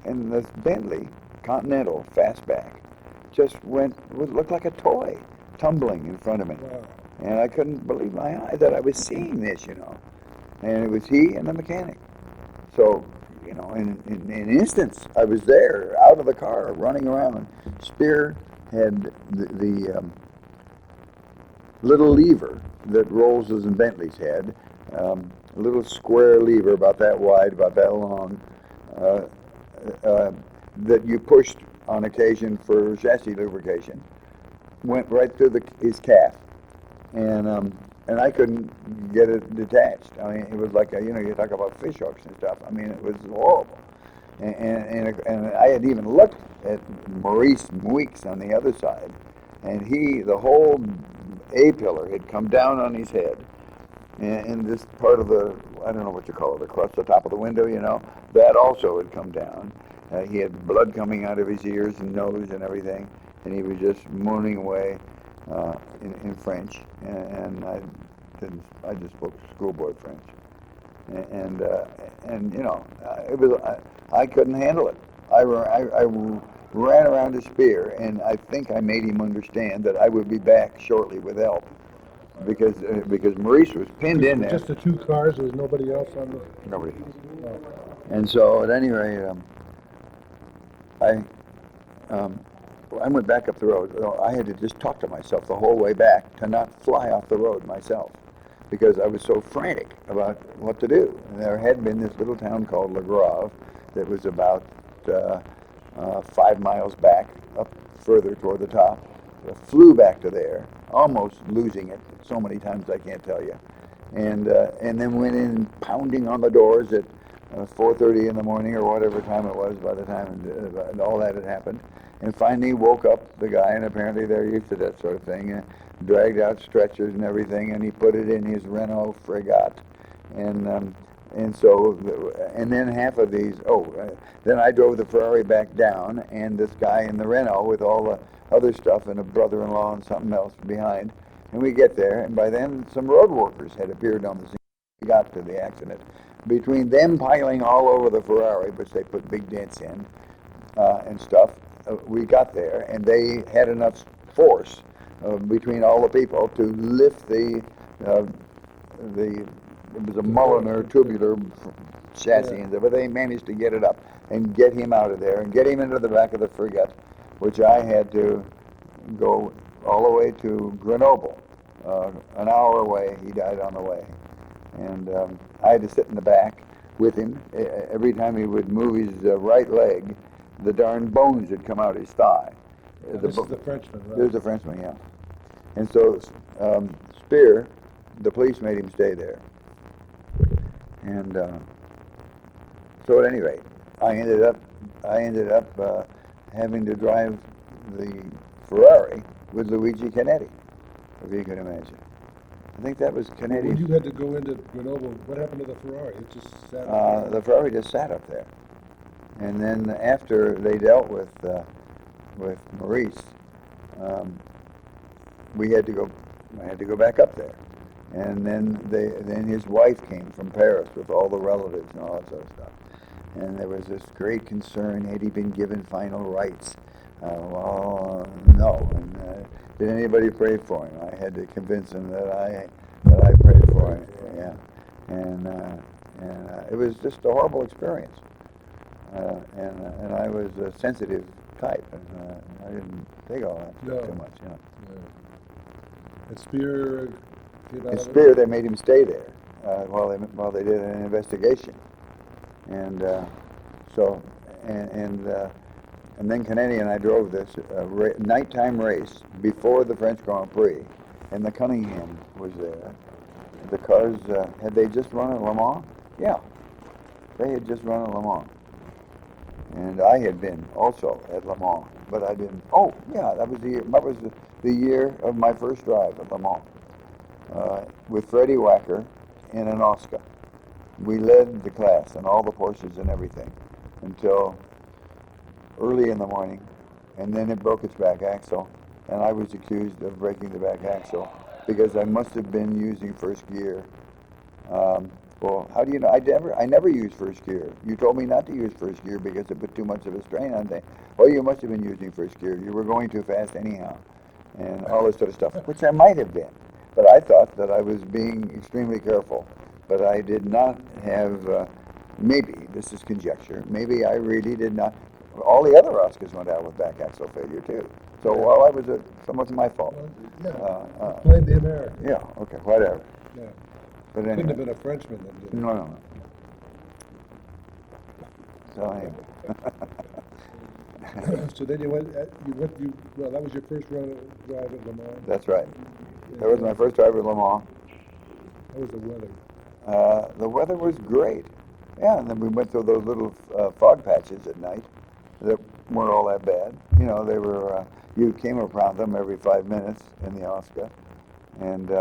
And this Bentley Continental fastback just looked like a toy, tumbling in front of me. Wow. And I couldn't believe my eyes that I was seeing this, you know. And it was he and the mechanic. So, you know, in an instance, I was there, out of the car, running around. Spear had the little lever that Rolls's and Bentley's had, a little square lever about that wide, about that long, that you pushed on occasion for chassis lubrication, went right through his calf. And I couldn't get it detached. I mean, it was like, you talk about fish hooks and stuff. I mean, it was horrible. And I had even looked at Maurice Muix on the other side, and the whole A-pillar had come down on his head. And this part of I don't know what you call it, across the top of the window, you know, that also had come down. He had blood coming out of his ears and nose and everything, and he was just moaning away in French, and I just spoke schoolboy French, and you know, I couldn't handle it. I ran around his Spear, and I think I made him understand that I would be back shortly with help, because Maurice was pinned in there. Just the two cars. There was nobody else on the. Nobody else. Oh. And so at any rate, I went back up the road. I had to just talk to myself the whole way back to not fly off the road myself, because I was so frantic about what to do. And there had been this little town called Le Grave that was about 5 miles back, up further toward the top. I flew back to there, almost losing it so many times I can't tell you. And then went in pounding on the doors at 4:30 in the morning or whatever time it was by the time all that had happened. And finally woke up the guy, and apparently they're used to that sort of thing, and dragged out stretchers and everything, and he put it in his Renault Fregat And so, and then half of these, then I drove the Ferrari back down, and this guy in the Renault with all the other stuff, and a brother-in-law and something else behind. And we get there, and by then some road workers had appeared on the scene. We got to the accident. Between them piling all over the Ferrari, which they put big dents in, and stuff, we got there, and they had enough force between all the people to lift it was a Mulliner tubular chassis, but they managed to get it up and get him out of there and get him into the back of the frigate, which I had to go all the way to Grenoble, an hour away. He died on the way, and I had to sit in the back with him. Every time he would move his right leg, the darn bones would come out his thigh. This is the Frenchman, right? There's the Frenchman, yeah. And so Spear, the police made him stay there. And so at any rate, I ended up having to drive the Ferrari with Luigi Canetti, if you can imagine. I think that was Canetti's. When you had to go into Grenoble, what happened to the Ferrari? It just sat The Ferrari just sat up there. And then after they dealt with Maurice, I had to go back up there. And then his wife came from Paris with all the relatives and all that sort of stuff. And there was this great concern, had he been given final rights? Well, no. And did anybody pray for him? I had to convince him that I prayed for him. Yeah. And it was just a horrible experience. And I was a sensitive type, and I didn't take all that too much. Yeah. And Spear came out In of Spear, it? they made him stay there while they did an investigation, and then Canetti and I drove this nighttime race before the French Grand Prix, and the Cunningham was there. The cars had they just run at Le Mans? Yeah, they had just run at Le Mans, and I had been also at Le Mans, but I didn't. Oh, yeah, that was the year. That was the year of my first drive at Le Mans. With Freddie Wacker in an Oscar. We led the class and all the Porsches and everything until early in the morning, and then it broke its back axle, and I was accused of breaking the back axle because I must have been using first gear. Well, how do you know? I never used first gear. You told me not to use first gear because it put too much of a strain on things. Well, you must have been using first gear. You were going too fast anyhow, and all this sort of stuff, which I might have been. But I thought that I was being extremely careful. But I did not have, maybe, this is conjecture, maybe I really did not. All the other Oscars went out with back axle failure too. So while I was somewhat my fault. Blame the American. Yeah, okay, whatever. Yeah. But Couldn't anyway. have been a Frenchman that did it. No. So anyway. So then well, that was your first drive at Le Mans? That's right. That was my first drive at Le Mans. How was the weather? The weather was great. Yeah, and then we went through those little fog patches at night that weren't all that bad. You know, they were, you came around them every 5 minutes in the Oscar, and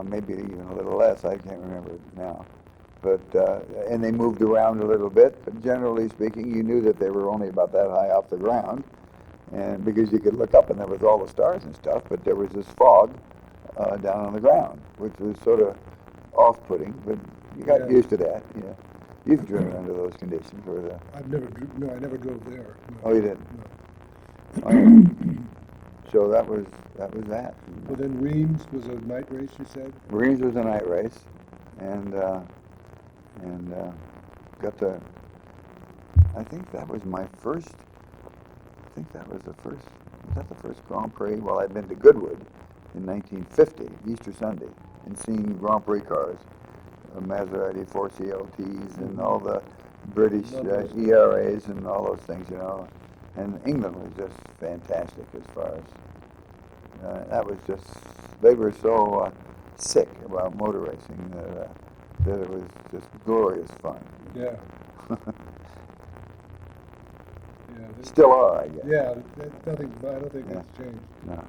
maybe even a little less, I can't remember now. But, and they moved around a little bit, but generally speaking, you knew that they were only about that high off the ground, and because you could look up and there was all the stars and stuff, but there was this fog down on the ground, which was sort of off-putting, but you got used to that. Yeah, you've driven under those conditions, or the. I never drove there. No. Oh, you didn't. No. Oh, yeah. So that was that. Well, then Reims was a night race, you said? Reims was a night race, and got the. I think that was my first. I think that was the first. Was that the first Grand Prix? Well, I'd been to Goodwood in 1950, Easter Sunday, and seen Grand Prix cars, Maserati 4CLTs, and all the British ERAs and all those things, you know. And England was just fantastic as far as that was just. They were so sick about motor racing that it was just glorious fun. Yeah. Still are, I guess. Yeah, nothing. I don't think it's changed. No.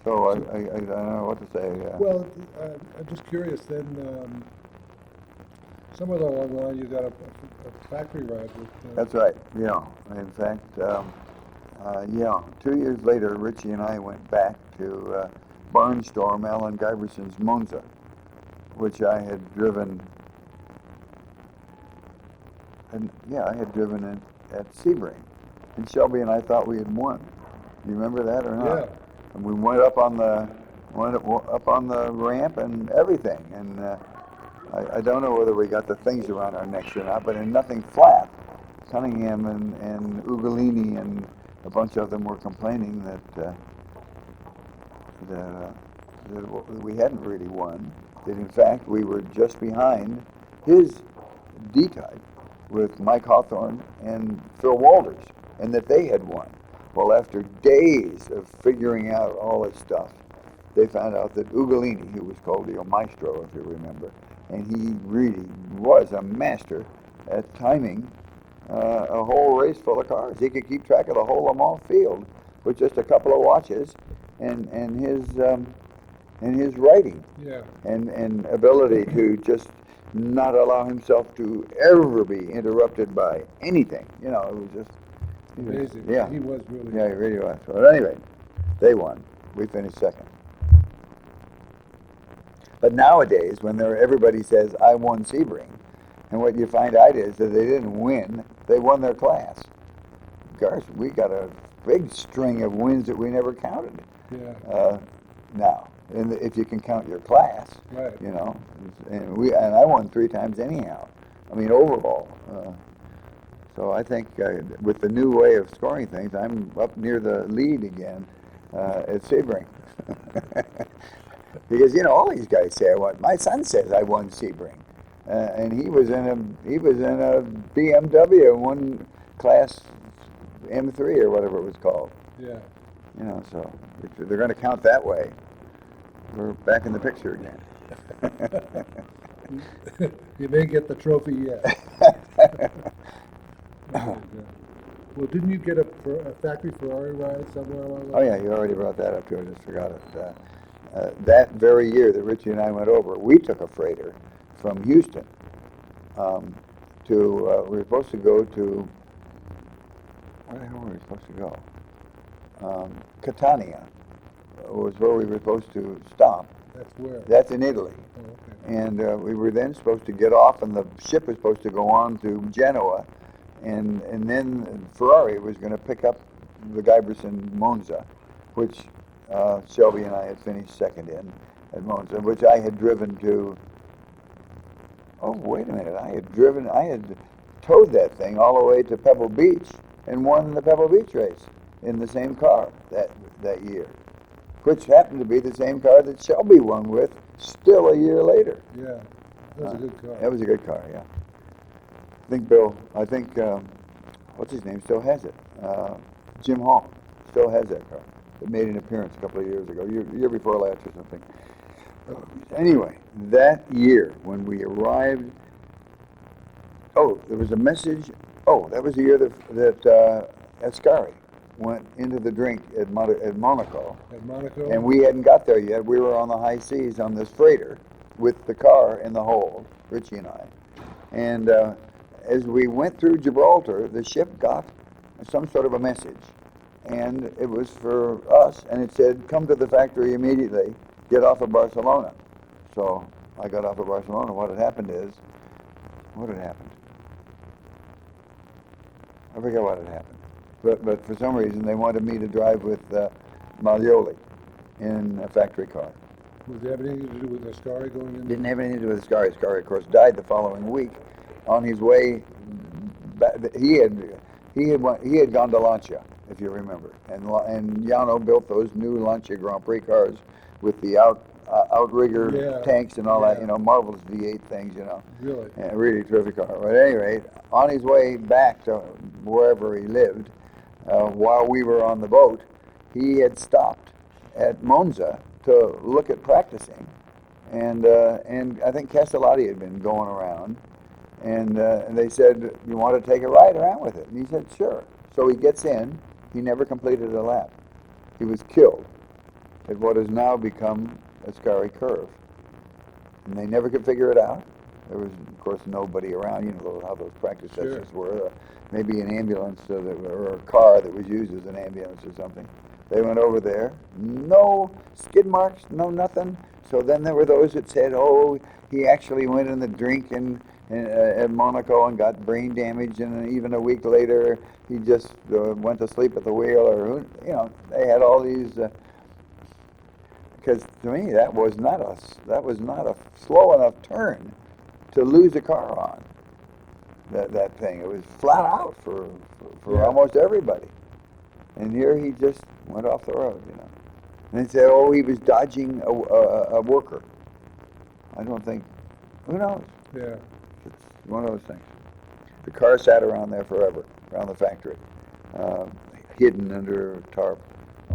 So I don't know what to say. Well, I'm just curious then, somewhere along the line, you got a factory ride with. That's right. Yeah. In fact, yeah. 2 years later, Richie and I went back to Barnstorm Alan Giverson's Monza, which I had driven. And yeah, I had driven it at Sebring, and Shelby and I thought we had won. You remember that or not? Yeah. And we went up on the ramp and everything, and I don't know whether we got the things around our necks or not, but in nothing flat. Cunningham and Ugolini and a bunch of them were complaining that we hadn't really won. That in fact we were just behind his D-type with Mike Hawthorne and Phil Walters, and that they had won. Well, after days of figuring out all this stuff, they found out that Ugolini, who was called the Maestro, if you remember, and he really was a master at timing a whole race full of cars. He could keep track of the whole Le Mans field with just a couple of watches, and his writing Yeah. and ability to just not allow himself to ever be interrupted by anything. You know, it was just Amazing. Yeah, He was really. yeah, he really was. But anyway, they won. We finished second. But nowadays, when everybody says, I won Sebring, and what you find out is that they didn't win, they won their class. Gosh, we got a big string of wins that we never counted. Yeah. Now, and if you can count your class, Right. you know, and I won 3 times anyhow. I mean, overall. So I think with the new way of scoring things, I'm up near the lead again at Sebring. Because you know all these guys say I won. My son says I won Sebring, and he was in a BMW one class M3 or whatever it was called. Yeah. You know, so if they're going to count that way, we're back in the picture again. You may get the trophy yet. Well, didn't you get a factory Ferrari ride somewhere along the Oh line? yeah, you already brought that up too. I just forgot it. That very year that Richie and I went over, we took a freighter from Houston we were supposed to go to, where the hell were we supposed to go? Catania was where we were supposed to stop. That's where? That's in Italy. Oh, okay. And we were then supposed to get off, and the ship was supposed to go on to Genoa, and then Ferrari was going to pick up the Giverson Monza, which Shelby and I had finished second in at Monza, which I had driven to. Oh, wait a minute! I had towed that thing all the way to Pebble Beach and won the Pebble Beach race in the same car that year, which happened to be the same car that Shelby won with still a year later. Yeah, that was a good car. That was a good car, yeah. I think, what's his name, still has it. Jim Hall still has that car. It made an appearance a couple of years ago, year before last or something. Anyway, that year when we arrived, there was a message. That was the year that Ascari went into the drink at Monaco. At Monaco? And we hadn't got there yet. We were on the high seas on this freighter with the car in the hold, Richie and I. And as we went through Gibraltar, the ship got some sort of a message. And it was for us, and it said, come to the factory immediately, get off of Barcelona. So I got off of Barcelona. What had happened? I forget what had happened. But for some reason, they wanted me to drive with Maglioli in a factory car. Was it have anything to do with Ascari going in? Didn't have anything to do with Ascari. Ascari, of course, died the following week. On his way back, he had gone to Lancia, if you remember, and Yano built those new Lancia Grand Prix cars with the outrigger tanks and all that, you know, marvelous V8 things, you know. Really? Yeah, really terrific car. But at any rate, on his way back to wherever he lived, while we were on the boat, he had stopped at Monza to look at practicing, and I think Castellati had been going around, and they said, you want to take a ride around with it? And he said, sure. So he gets in. He never completed a lap. He was killed at what has now become a scary curve. And they never could figure it out. There was, of course, nobody around. You know how those practice Sure. sessions were. Maybe an ambulance or a car that was used as an ambulance or something. They went over there. No skid marks, no nothing. So then there were those that said, oh, he actually went in the drink at Monaco and got brain damage, and even a week later he just went to sleep at the wheel, or they had all these. Because to me that was not a slow enough turn to lose a car on. That thing, it was flat out for Yeah. almost everybody. And here he just went off the road, And they said, oh, he was dodging a worker. I don't think. Who knows? Yeah. It's one of those things. The car sat around there forever, around the factory, hidden under a tarp,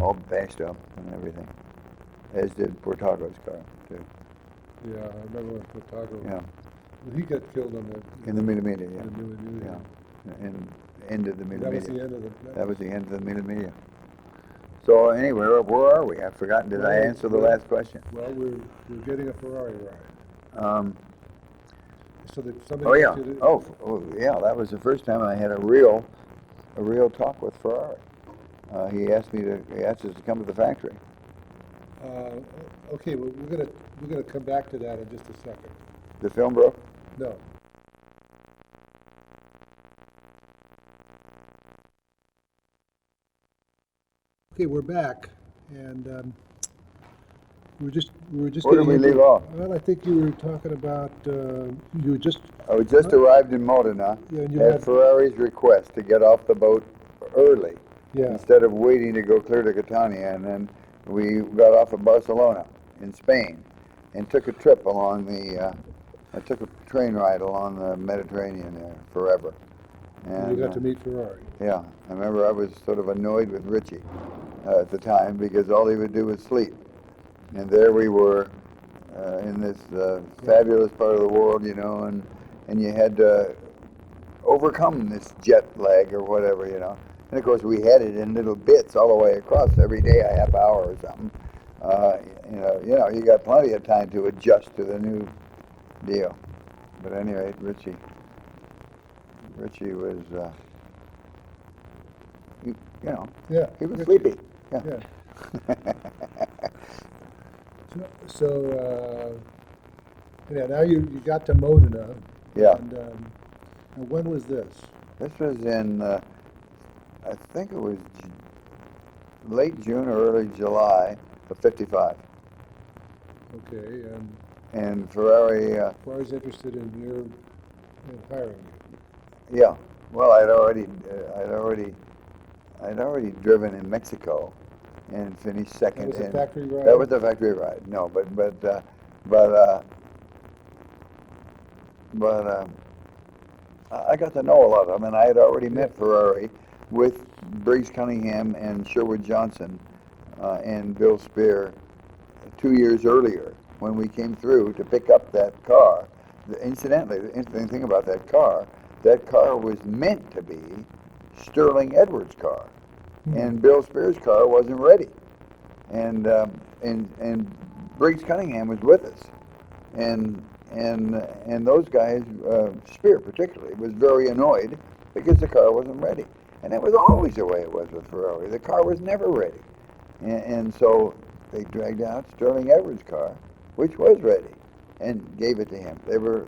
all bashed up and everything. As did Portago's car, too. Yeah, I remember when Portago, Yeah, well, he got killed on the. in the Mille Miglia, in the Mille Miglia. yeah. And ended the Mille That was the Miglia. end of the. That was the end of the Mille Miglia. So anyway, where are we? I've forgotten. Did I Well, answer the well- last question? Well, we're getting a Ferrari ride. So that somebody. Oh yeah. wants you to- Oh yeah. That was the first time I had a real talk with Ferrari. He asked us to come to the factory. Okay, well, we're gonna come back to that in just a second. The film broke. No. Okay, we're back, and we were just Where did getting we into- leave off? Well, I think you were talking about you were just I just arrived in Modena Yeah, and you at had- Ferrari's request to get off the boat early yeah. instead of waiting to go clear to Catania, and then we got off at Barcelona in Spain and took a trip along I took a train ride along the Mediterranean there forever. And you got to meet Ferrari. Yeah, I remember I was sort of annoyed with Richie at the time because all he would do was sleep. And there we were in this fabulous part of the world, and you had to overcome this jet lag or whatever, And of course we had it in little bits all the way across every day, a half hour or something. You got plenty of time to adjust to the new deal. But at any rate, Richie was, Yeah. he was Richie. sleepy. Yeah. Yeah. So yeah, now you got to Modena. Yeah. And when was this? This was in, I think it was late June or early July of '55. Okay, and And Ferrari, Ferrari's interested in hiring you. yeah. Well, I'd already driven in Mexico and finished second. That was a in- factory ride? That was the factory ride. No, but I got to know a lot of them, and I had already met Ferrari with Briggs Cunningham and Sherwood Johnson and Bill Spear 2 years earlier when we came through to pick up that car. Incidentally, the interesting thing about that car was meant to be Sterling Edwards' car, and Bill Spear's car wasn't ready, and Briggs Cunningham was with us, and those guys, Spear particularly, was very annoyed because the car wasn't ready, and that was always the way it was with Ferrari. The car was never ready, and so they dragged out Sterling Edwards' car, which was ready, and gave it to him. They were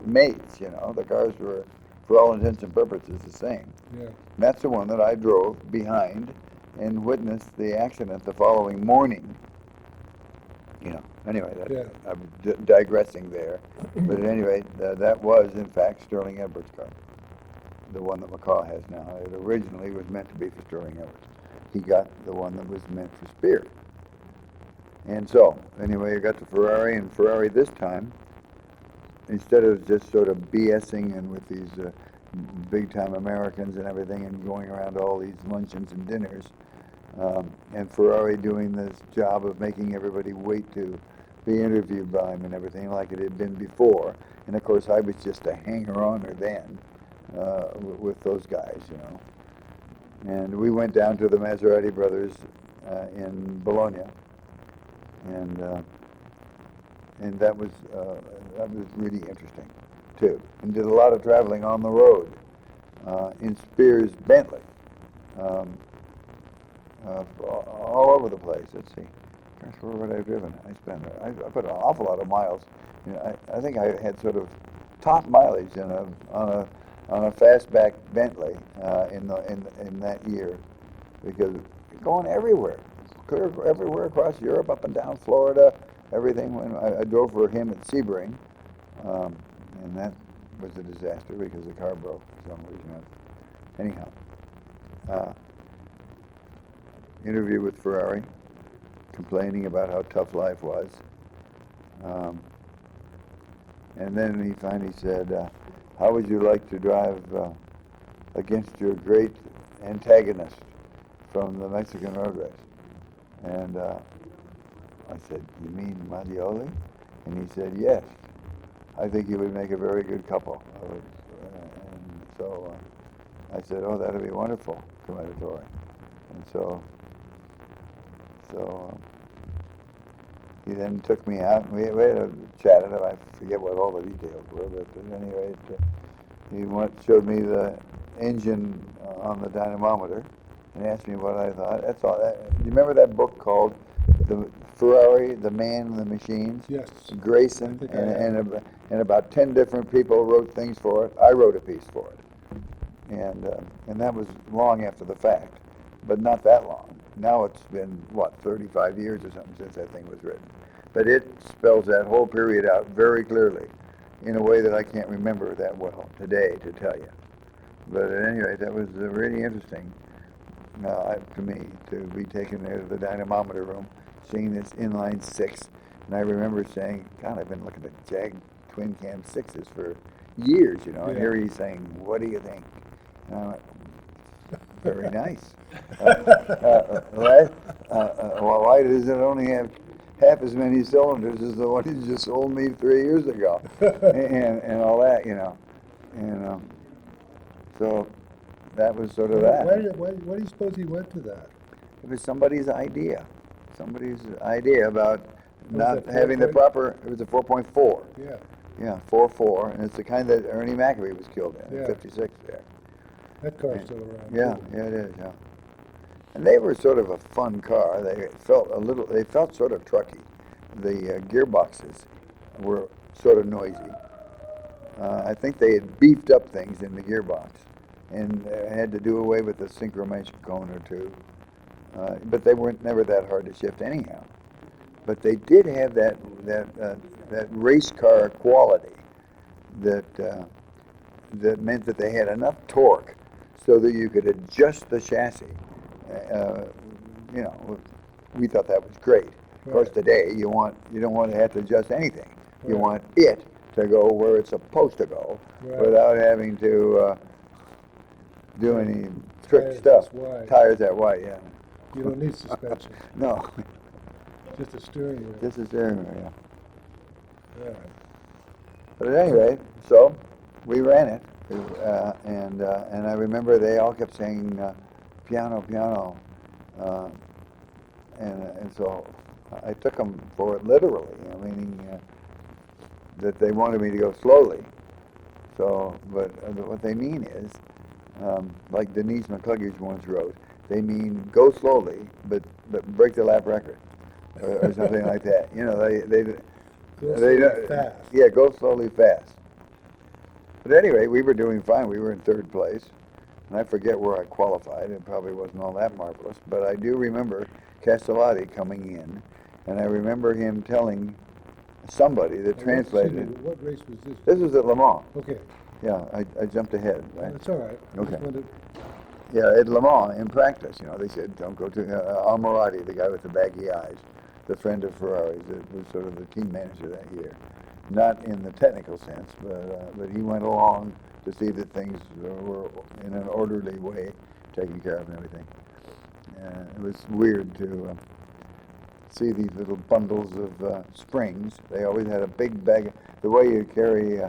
mates, The cars were, for all intents and purposes, the same. Yeah. And that's the one that I drove behind and witnessed the accident the following morning. Anyway, I'm digressing there. But at any rate, that was, in fact, Sterling Edwards' car, the one that McCaw has now. It originally was meant to be for Sterling Edwards. He got the one that was meant for Spear. And so, anyway, I got to Ferrari, and Ferrari this time, instead of just sort of BSing and with these big-time Americans and everything and going around to all these luncheons and dinners, and Ferrari doing this job of making everybody wait to be interviewed by him and everything like it had been before. And of course, I was just a hanger-oner then with those guys, And we went down to the Maserati brothers in Bologna and that was really interesting too. And did a lot of traveling on the road in Spears Bentley, all over the place. Let's see, gosh, where would I have driven? I put an awful lot of miles. You know, I think I had sort of top mileage on a fastback Bentley in that year, because going everywhere, clear everywhere across Europe, up and down Florida, everything. When I drove for him at Sebring, and that was a disaster because the car broke for some reason. Anyhow, interview with Ferrari, complaining about how tough life was. And then he finally said, how would you like to drive against your great antagonist from the Mexican road race? And I said, you mean Mattioli? And he said, yes. I think you would make a very good couple. And so I said, oh, that'd be wonderful, commendatory. And so he then took me out, and we had a chat, and I forget what all the details were, but at any rate, he showed me the engine on the dynamometer and asked me what I thought. That's all. Do you remember that book called The Ferrari, The Man and the Machines? Yes. Grayson, and about 10 different people wrote things for it. I wrote a piece for it. And that was long after the fact, but not that long. Now it's been, 35 years or something since that thing was written. But it spells that whole period out very clearly in a way that I can't remember that well today to tell you. But at any rate, that was really interesting to me to be taken there to the dynamometer room, seeing this inline six. And I remember saying, God, I've been looking at Jag twin cam sixes for years, you know, and here he's saying, what do you think? And I went, very nice. Why does it only have half as many cylinders as the one he just sold me 3 years ago? and all that, you know. And so that was sort of that. Why do you suppose he went to that? It was somebody's idea about not that having the 4.? proper, it was a 4.4. Yeah. Yeah, 4.4, and it's the kind that Ernie McAfee was killed in, Yeah. 56 there. That car's still around. Yeah, too. yeah, it is, yeah. And they were sort of a fun car. They felt sort of trucky. The gearboxes were sort of noisy. I think they had beefed up things in the gearbox and had to do away with the synchromesh cone or two. But they weren't never that hard to shift anyhow. But they did have that race car quality that meant that they had enough torque so that you could adjust the chassis. You know, we thought that was great. Of course, today you don't want to have to adjust anything. You Right. want it to go where it's supposed to go without having to do any trick Tires stuff. that's wide. Tires that wide, yeah. You don't need suspension, No, just a steering wheel. just a steering wheel, yeah. Yeah. But at any rate, so we ran it, and I remember they all kept saying piano, piano, and so I took them for it literally, you know, meaning that they wanted me to go slowly. So, but what they mean is, like Denise McCluggage once wrote, they mean go slowly, but break the lap record, or something like that. You know, they Go slowly fast. Yeah, go slowly fast. But anyway, we were doing fine. We were in third place, and I forget where I qualified. It probably wasn't all that marvelous, but I do remember Castellati coming in, and I remember him telling somebody that translated. Excuse me, what race was this? This was at Le Mans. Okay, Yeah, I jumped ahead, right? that's all right. I just Okay. wanted- Yeah, at Le Mans in practice, you know, they said don't go to Almarati, the guy with the baggy eyes, the friend of Ferrari's, that was sort of the team manager that year. Not in the technical sense, but he went along to see that things were in an orderly way taken care of and everything. It was weird to see these little bundles of springs. They always had a big bag, the way you carry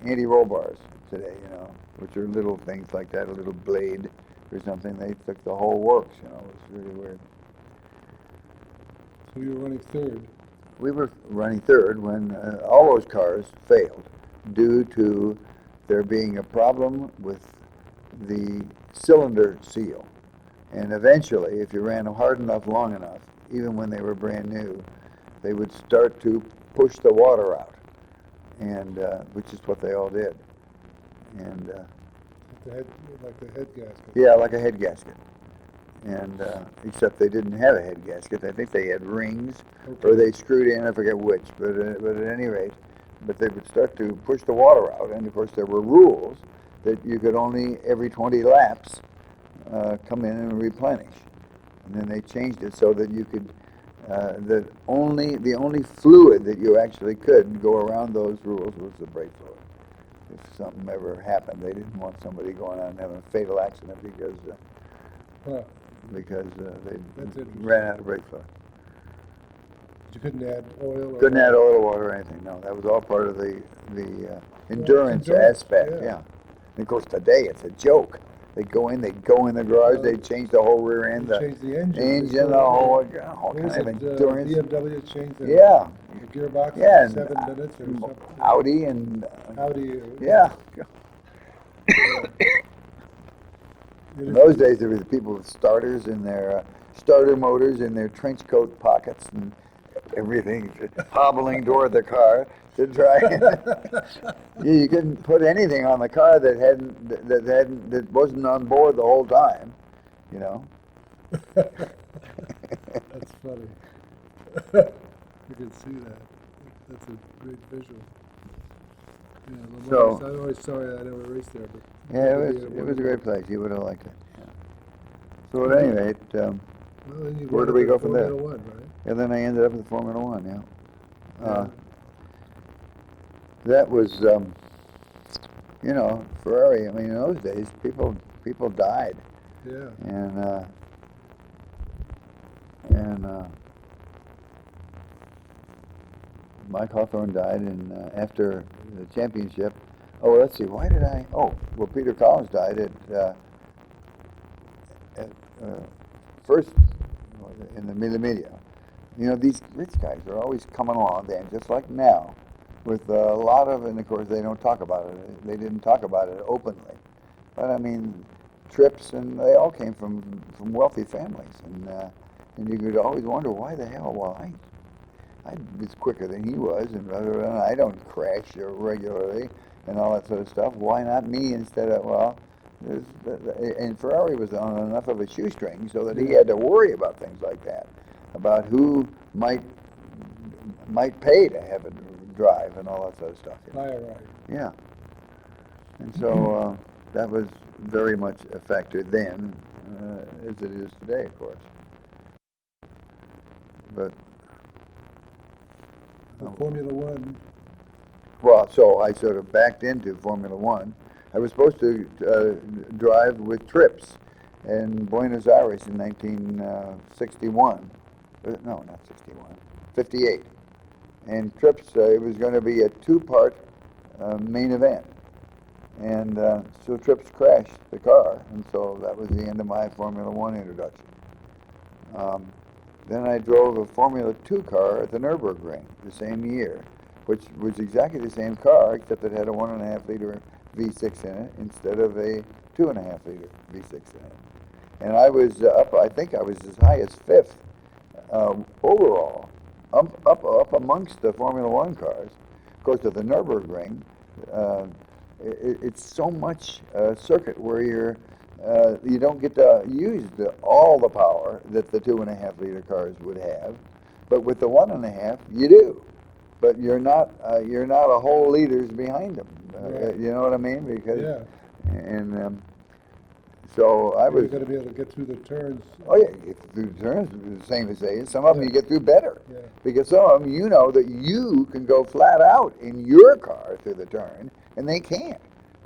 anti-roll bars today, you know, which are little things like that, a little blade or something. They took the whole works, you know. It was really weird. We were running third. We were running third when all those cars failed due to there being a problem with the cylinder seal. And eventually, if you ran them hard enough, long enough, even when they were brand new, they would start to push the water out, and which is what they all did. And Like the head gasket. yeah, like a head gasket. And except they didn't have a head gasket. I think they had rings, or they screwed in. I forget which. But at any rate, but they would start to push the water out. And of course, there were rules that you could only every 20 laps come in and replenish. And then they changed it so that you could the only fluid that you actually could go around those rules was the brake fluid. If something ever happened, they didn't want somebody going out and having a fatal accident because. Because they ran out of brake fluid. You couldn't add oil? Couldn't add oil, water, or anything. No, that was all part of the endurance aspect. Yeah. And of course, today it's a joke. They go in the garage, they change the whole rear end, They changed the engine. engine, the whole kind of endurance. BMW changed the gearbox Yeah, in 7 minutes or something. Audi and Audi. yeah. In those days, there was people with starters in their starter motors in their trench coat pockets and everything, hobbling toward the car to try. You couldn't put anything on the car that wasn't on board the whole time, you know. That's funny. You can see that. That's a great visual. Yeah, So- I'm always sorry I never raced there, but Yeah, it was a great place. You would have liked it. Yeah. So at any rate, well, then you where went do we up go to from there? Formula One, right? and then I ended up in Formula One. Yeah. That was, Ferrari. I mean, in those days, people died, Yeah. and Mike Hawthorne died, and after the championship. Oh, let's see. Why did I? Oh, well, Peter Collins died at first in the media. You know, these rich guys are always coming along then, just like now, with a lot of, and of course they don't talk about it. They didn't talk about it openly, but I mean, trips, and they all came from wealthy families, and you could always wonder why the hell. Well, I was quicker than he was, and I don't crash regularly and all that sort of stuff. Why not me instead of, well, and Ferrari was on enough of a shoestring so that he had to worry about things like that, about who might pay to have a drive and all that sort of stuff. Right. Yeah. And so that was very much a factor then, as it is today, of course. But Formula One. well, so I sort of backed into Formula One. I was supposed to drive with Trips in Buenos Aires in 1961. No, not 61. 58. And Trips, it was going to be a two-part main event. And so Trips crashed the car, and so that was the end of my Formula One introduction. Then I drove a Formula 2 car at the Nürburgring the same year, which was exactly the same car, except it had a 1.5 liter V6 in it instead of a 2.5 liter V6 in it. And I was I think I was as high as 5th overall, up amongst the Formula 1 cars. Of course, at the Nürburgring, it's so much circuit where you don't get to use all the power that the 2.5 liter cars would have, but with the 1.5 you do. But you're not a whole liters behind them. Right. You know what I mean? Because Yeah. So I was. You're going to be able to get through the turns. Oh yeah, you get through the turns the same as they is. Some of them you get through better. Yeah. Because some of them, you know that you can go flat out in your car through the turn, and they can't.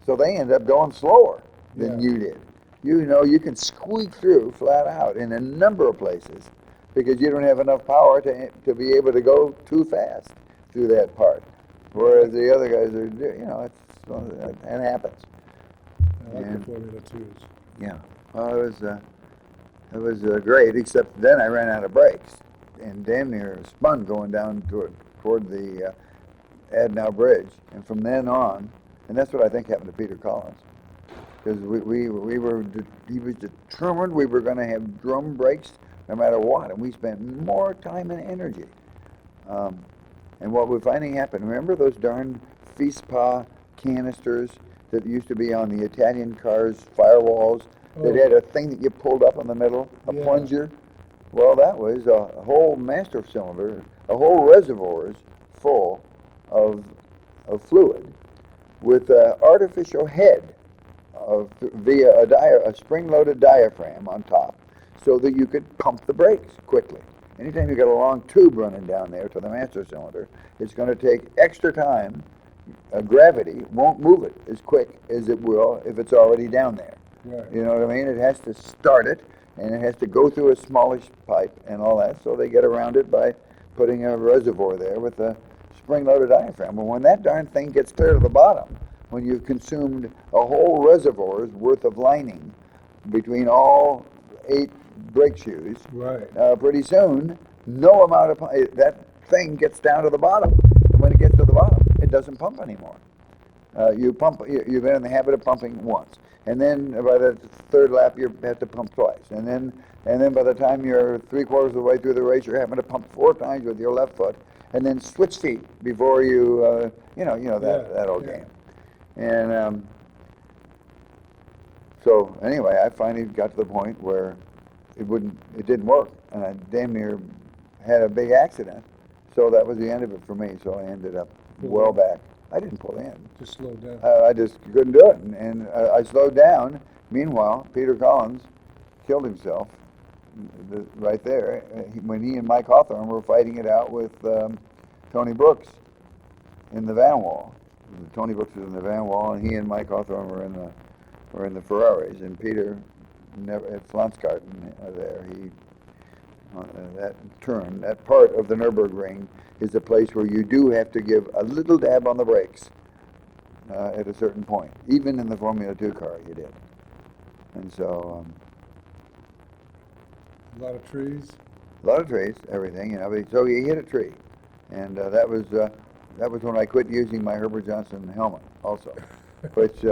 So they end up going slower than you did. You know you can squeak through flat out in a number of places because you don't have enough power to be able to go too fast through that part. Whereas the other guys are, it happens. I like the Formula 2s. Yeah. Well, it was great, except then I ran out of brakes. and damn near spun going down toward the Adenau Bridge. And from then on, and that's what I think happened to Peter Collins, because he was determined we were going to have drum brakes no matter what, and we spent more time and energy. And what we're finding happen, remember those darn FISPA canisters that used to be on the Italian cars' firewalls that had a thing that you pulled up in the middle, a plunger? Well, that was a whole master cylinder, a whole reservoirs full of fluid with an artificial head via a spring-loaded diaphragm on top so that you could pump the brakes quickly. Anytime you got a long tube running down there to the master cylinder, it's going to take extra time. Gravity won't move it as quick as it will if it's already down there. Right. You know what I mean? It has to start it, and it has to go through a smallish pipe and all that, so they get around it by putting a reservoir there with a spring-loaded diaphragm. Well, when that darn thing gets clear to the bottom, when you've consumed a whole reservoir's worth of lining between all 8 brake shoes, Right. pretty soon, no amount of that thing gets down to the bottom. And when it gets to the bottom, it doesn't pump anymore. You've been in the habit of pumping once, and then by the third lap you have to pump twice, and then by the time you're 3/4 of the way through the race, you're having to pump 4 times with your left foot, and then switch feet before you that old game. And so anyway, I finally got to the point where it didn't work, and I damn near had a big accident. So that was the end of it for me. So I ended up well back. I didn't pull in. Just slow down. I just couldn't do it, and I slowed down. Meanwhile, Peter Collins killed himself right there when he and Mike Hawthorne were fighting it out with Tony Brooks in the van wall. Tony Brooks was in the van wall, and he and Mike Hawthorne were in the Ferraris, and Peter never at Flanskarten there. He that part of the Nürburgring is a place where you do have to give a little dab on the brakes at a certain point. Even in the Formula 2 car, you did. And so A lot of trees. a lot of trees, everything, So he hit a tree, and that was when I quit using my Herbert Johnson helmet, also, which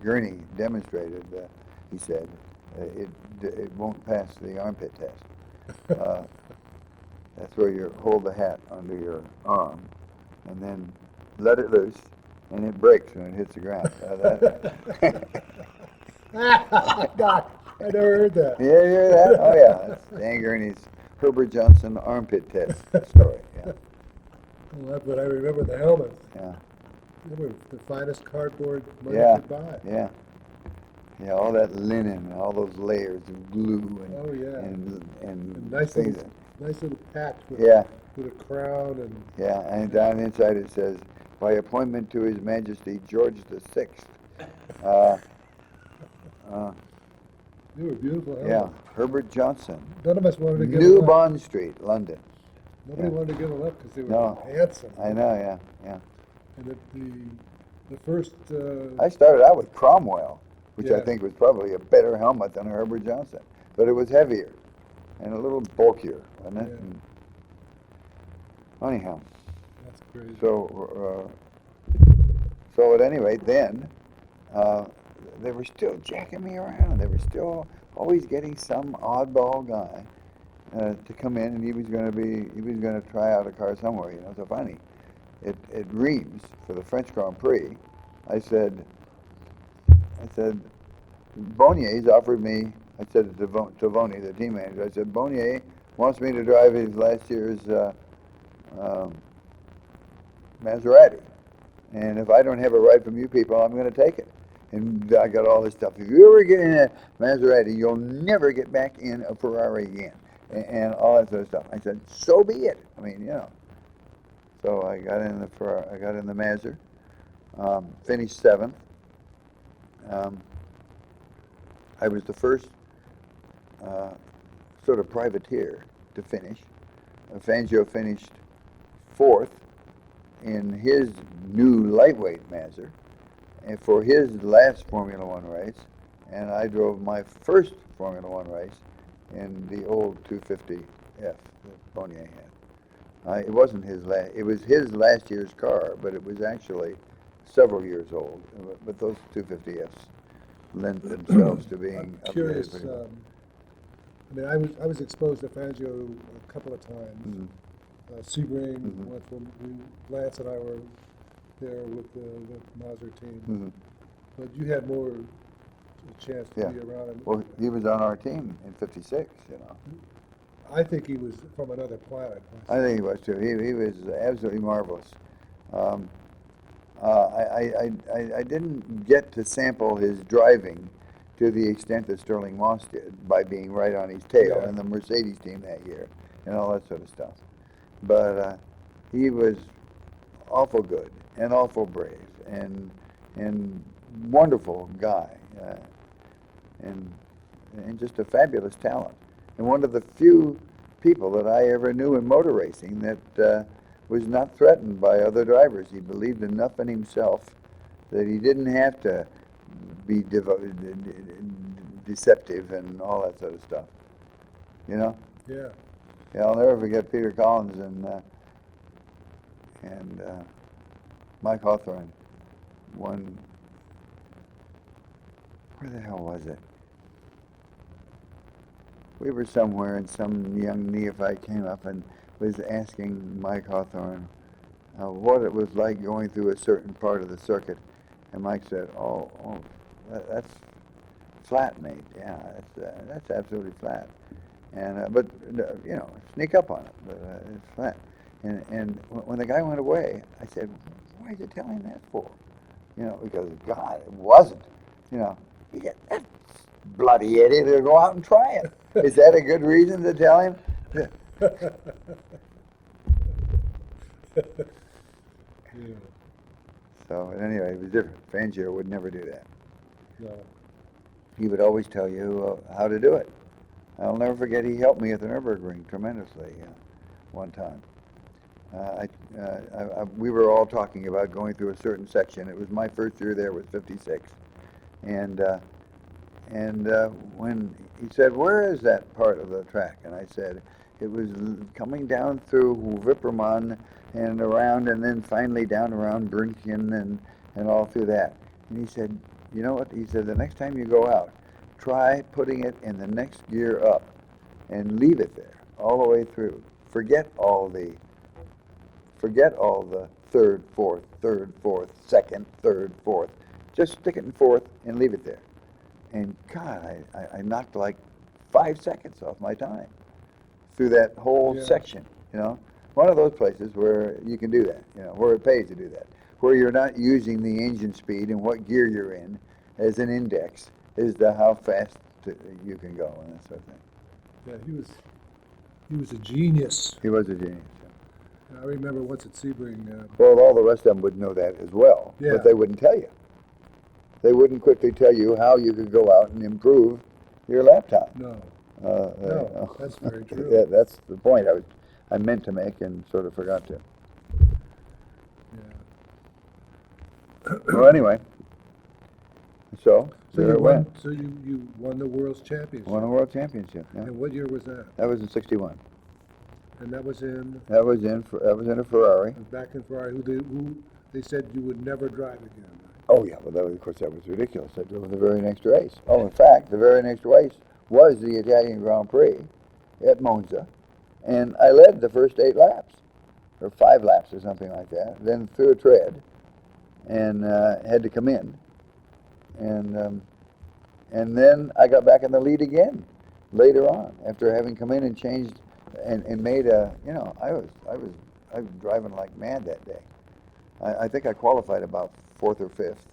Gurney demonstrated. He said it won't pass the armpit test. That's where you hold the hat under your arm, and then let it loose, and it breaks when it hits the ground. God, I never heard that. Yeah, you hear that? Oh yeah, that's Dan Gurney's Herbert Johnson armpit test story. Yeah. Well, but I remember the helmets. Yeah. They were the finest cardboard money Yeah. could buy. Yeah. Yeah, all that linen, all those layers of glue and Oh, yeah. and And nice things. little patch with, Yeah, with a crown and yeah, and down inside it says, by appointment to His Majesty George VI. they were beautiful helmets. Yeah, Herbert Johnson, None of us wanted to give New them up. Bond Street, London. Nobody yeah. wanted to give them up because they were No. handsome. I know, yeah, yeah. And the first. I started out with Cromwell, which I Yeah. think was probably a better helmet than a Herbert Johnson, but it was heavier and a little bulkier, wasn't it? Yeah. And anyhow, That's crazy. so at any rate, then they were still jacking me around. They were still always getting some oddball guy to come in, and he was going to try out a car somewhere, So finally, at Reims for the French Grand Prix, I said, Bonnier's offered me. I said to Voni, the team manager, I said, Bonnier wants me to drive his last year's Maserati, and if I don't have a ride from you people, I'm going to take it. And I got all this stuff. If you ever get in a Maserati, you'll never get back in a Ferrari again, and all that sort of stuff. I said, so be it. So I got in the Ferrari. I got in the Maser, finished 7th. I was the first sort of privateer to finish. Fangio finished 4th in his new lightweight Maser and for his last Formula One race, and I drove my first Formula One race in the old 250 F that Bonnier had. It wasn't his last. It was his last year's car, but it was actually several years old. But those 250Fs lent themselves to being I'm curious, updated pretty well. I mean, I was exposed to Fangio a couple of times. Mhm. Sebring, Mhm. once when Lance and I were there with the Mazda team. Mhm. But you had more chance to Yeah. be around him. Well, he was on our team in '56. You know, I think he was from another planet. I think he was too. He was absolutely marvelous. Um, I didn't get to sample his driving to the extent that Sterling Moss did by being right on his tail Yeah. in the Mercedes team that year and all that sort of stuff. But he was awful good and awful brave and wonderful guy and and just a fabulous talent and one of the few people that I ever knew in motor racing that was not threatened by other drivers. He believed enough in himself that he didn't have to be deceptive and all that sort of stuff. You know? Yeah. Yeah, I'll never forget Peter Collins and Mike Hawthorne. One, where the hell was it? We were somewhere and some young neophyte came up and was asking Mike Hawthorne what it was like going through a certain part of the circuit. And Mike said, that's flat, mate. Yeah, that's absolutely flat. And but you know, sneak up on it, but it's flat. And when the guy went away, I said, why did you tell him that for? You know, because God, it wasn't. You know, he said, that bloody idiot, to go out and try it. Is that a good reason to tell him? Yeah. So anyway, it was different. Fangio would never do that. No. He would always tell you how to do it. I'll never forget, he helped me at the Nürburgring tremendously one time. We were all talking about going through a certain section. It was my first year there with 56. And when he said, where is that part of the track? And I said, it was coming down through Wipperman and around, and then finally down around Brünchen and all through that. And he said, you know what? He said, the next time you go out, try putting it in the next gear up and leave it there all the way through. Forget all the third, fourth, second, third, fourth. Just stick it in fourth and leave it there. And God, I knocked like 5 seconds off my time through that whole section, you know. One of those places where you can do that, you know, where it pays to do that, where you're not using the engine speed and what gear you're in as an index as to how fast you can go and that sort of thing. Yeah, he was a genius. He was a genius. I remember once at Sebring. Well, all the rest of them would know that as well, but they wouldn't tell you. They wouldn't quickly tell you how you could go out and improve your lap time. No. No, that's very true. That's the point I meant to make and sort of forgot to. Yeah. Well, anyway, so there it went. So you won the world's championship. Won a world championship. Yeah. And what year was that? That was in '61. And that was in. That was in a Ferrari. Back in Ferrari, who they said you would never drive again. Oh yeah, well of course that was ridiculous. I drove the very next race. Oh, in fact, the very next race was the Italian Grand Prix at Monza, and I led the first 8 laps, or 5 laps or something like that. Then threw a tread, and had to come in, and then I got back in the lead again later on after having come in and changed and made a, you know, I was driving like mad that day. I think I qualified about 4th or 5th,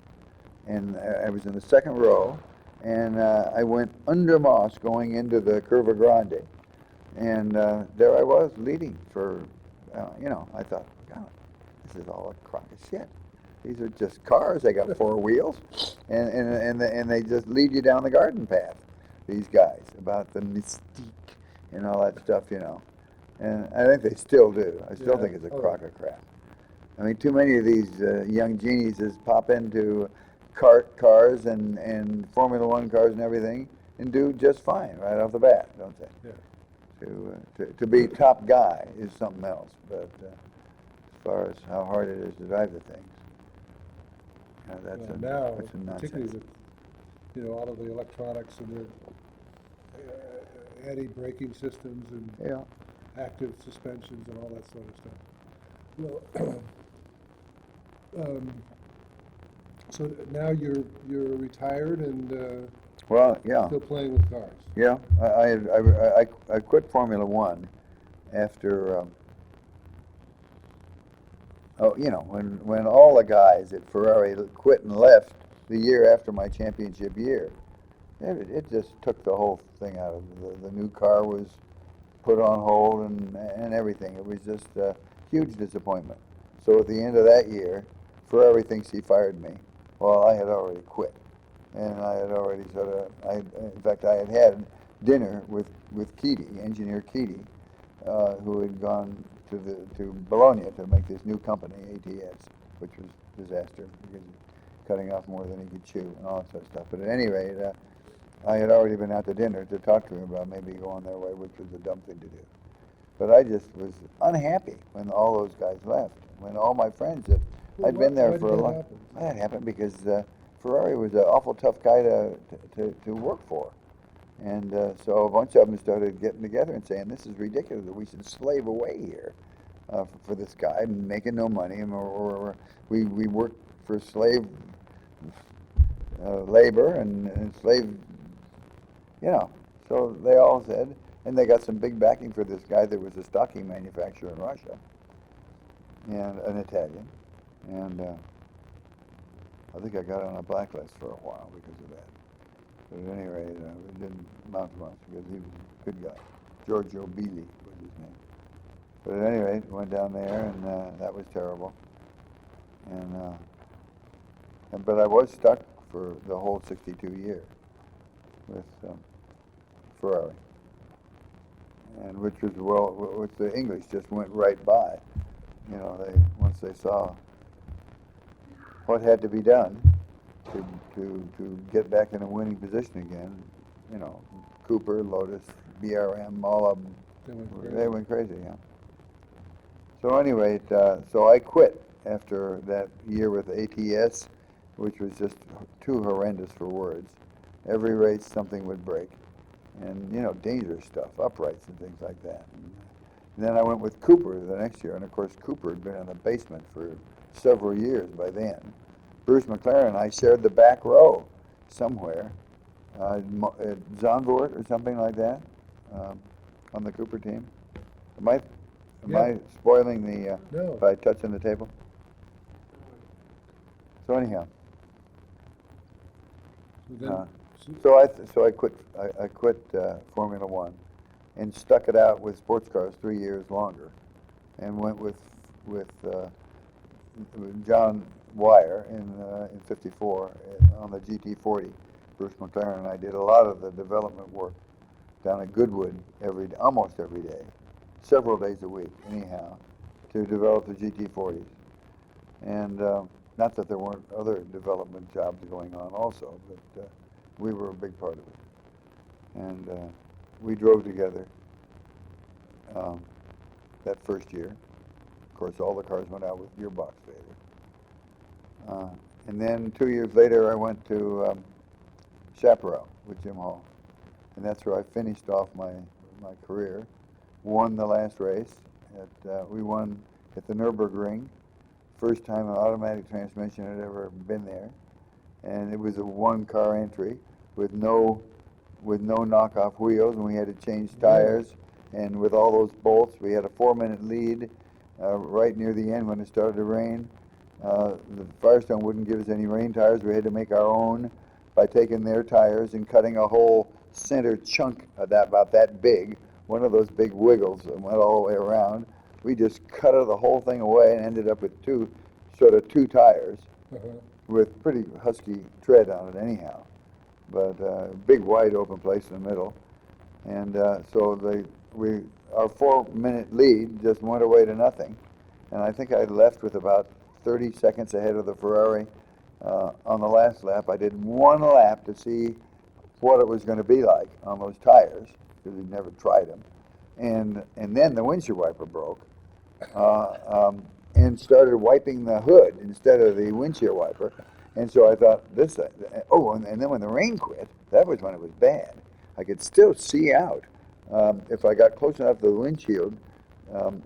and I was in the second row, and I went under Moss going into the Curva Grande, and there I was leading for, you know, I thought, God, this is all a crock of shit. These are just cars. They got 4 wheels, and they just lead you down the garden path. These guys about the mystique and all that stuff, you know, and I think they still do. I still think it's a crock of crap. I mean, too many of these young geniuses pop into cars and Formula One cars and everything and do just fine right off the bat, don't they? Yeah. To be top guy is something else, but as far as how hard it is to drive the things, Now, that's a particularly nonsense. with, all of the electronics and the anti-braking systems and Yeah. active suspensions and all that sort of stuff. Well, so now you're retired and Well, yeah, still playing with cars. yeah. I quit Formula One after. When all the guys at Ferrari quit and left the year after my championship year, it just took the whole thing out of the new car was put on hold and everything. It was just a huge disappointment. So at the end of that year, Ferrari thinks he fired me. Well, I had already quit, and I had already in fact, I had dinner with Keaty, engineer Keaty, who had gone to Bologna to make this new company, ATS, which was disaster because cutting off more than he could chew and all that sort of stuff. But at any rate, I had already been out to dinner to talk to him about maybe going their way, which was a dumb thing to do. But I just was unhappy when all those guys left, when all my friends that I'd been there for a long time. That happened because Ferrari was an awful tough guy to work for. And so a bunch of them started getting together and saying, this is ridiculous, that we should slave away here for this guy, making no money, or we work for slave labor and slave, So they all said, and they got some big backing for this guy that was a stocking manufacturer in Russia, and an Italian. And I think I got on a blacklist for a while because of that. But at any rate, it didn't amount to much because he was a good guy. Giorgio Bili was his name. But at any rate, went down there, and that was terrible. But I was stuck for the whole 62 years with Ferrari, and which the English just went right by. Once they saw what had to be done to get back in a winning position again, Cooper, Lotus, BRM, all of them, they went crazy, yeah. So anyway, so I quit after that year with ATS, which was just too horrendous for words. Every race something would break, and dangerous stuff, uprights and things like that. And then I went with Cooper the next year, and of course Cooper had been in the basement for several years by then. Bruce McLaren and I shared the back row somewhere, at Zandvoort or something like that, on the Cooper team. Am I spoiling No. by touching the table? So anyhow, so I quit Formula One, and stuck it out with sports cars 3 years longer, and went with John Wire in '54 on the GT40. Bruce McLaren and I did a lot of the development work down at Goodwood almost every day, several days a week anyhow, to develop the GT40s. And not that there weren't other development jobs going on also, but we were a big part of it. And we drove together that first year. Of course, all the cars went out with gearbox failure. And then 2 years later, I went to Chaparral with Jim Hall. And that's where I finished off my career. Won the last race. We won at the Nürburgring. First time an automatic transmission had ever been there. And it was a one-car entry with no knockoff wheels, and we had to change tires. And with all those bolts, we had a 4-minute lead right near the end when it started to rain. The Firestone wouldn't give us any rain tires. We had to make our own by taking their tires and cutting a whole center chunk of that about that big, one of those big wiggles that went all the way around. We just cut the whole thing away and ended up with two tires with pretty husky tread on it anyhow, but big wide open place in the middle. And so our 4-minute lead just went away to nothing. And I think I left with about 30 seconds ahead of the Ferrari on the last lap. I did one lap to see what it was going to be like on those tires, because we'd never tried them. and then the windshield wiper broke, and started wiping the hood instead of the windshield wiper. And so I thought this. And then when the rain quit, that was when it was bad. I could still see out. If I got close enough to the windshield,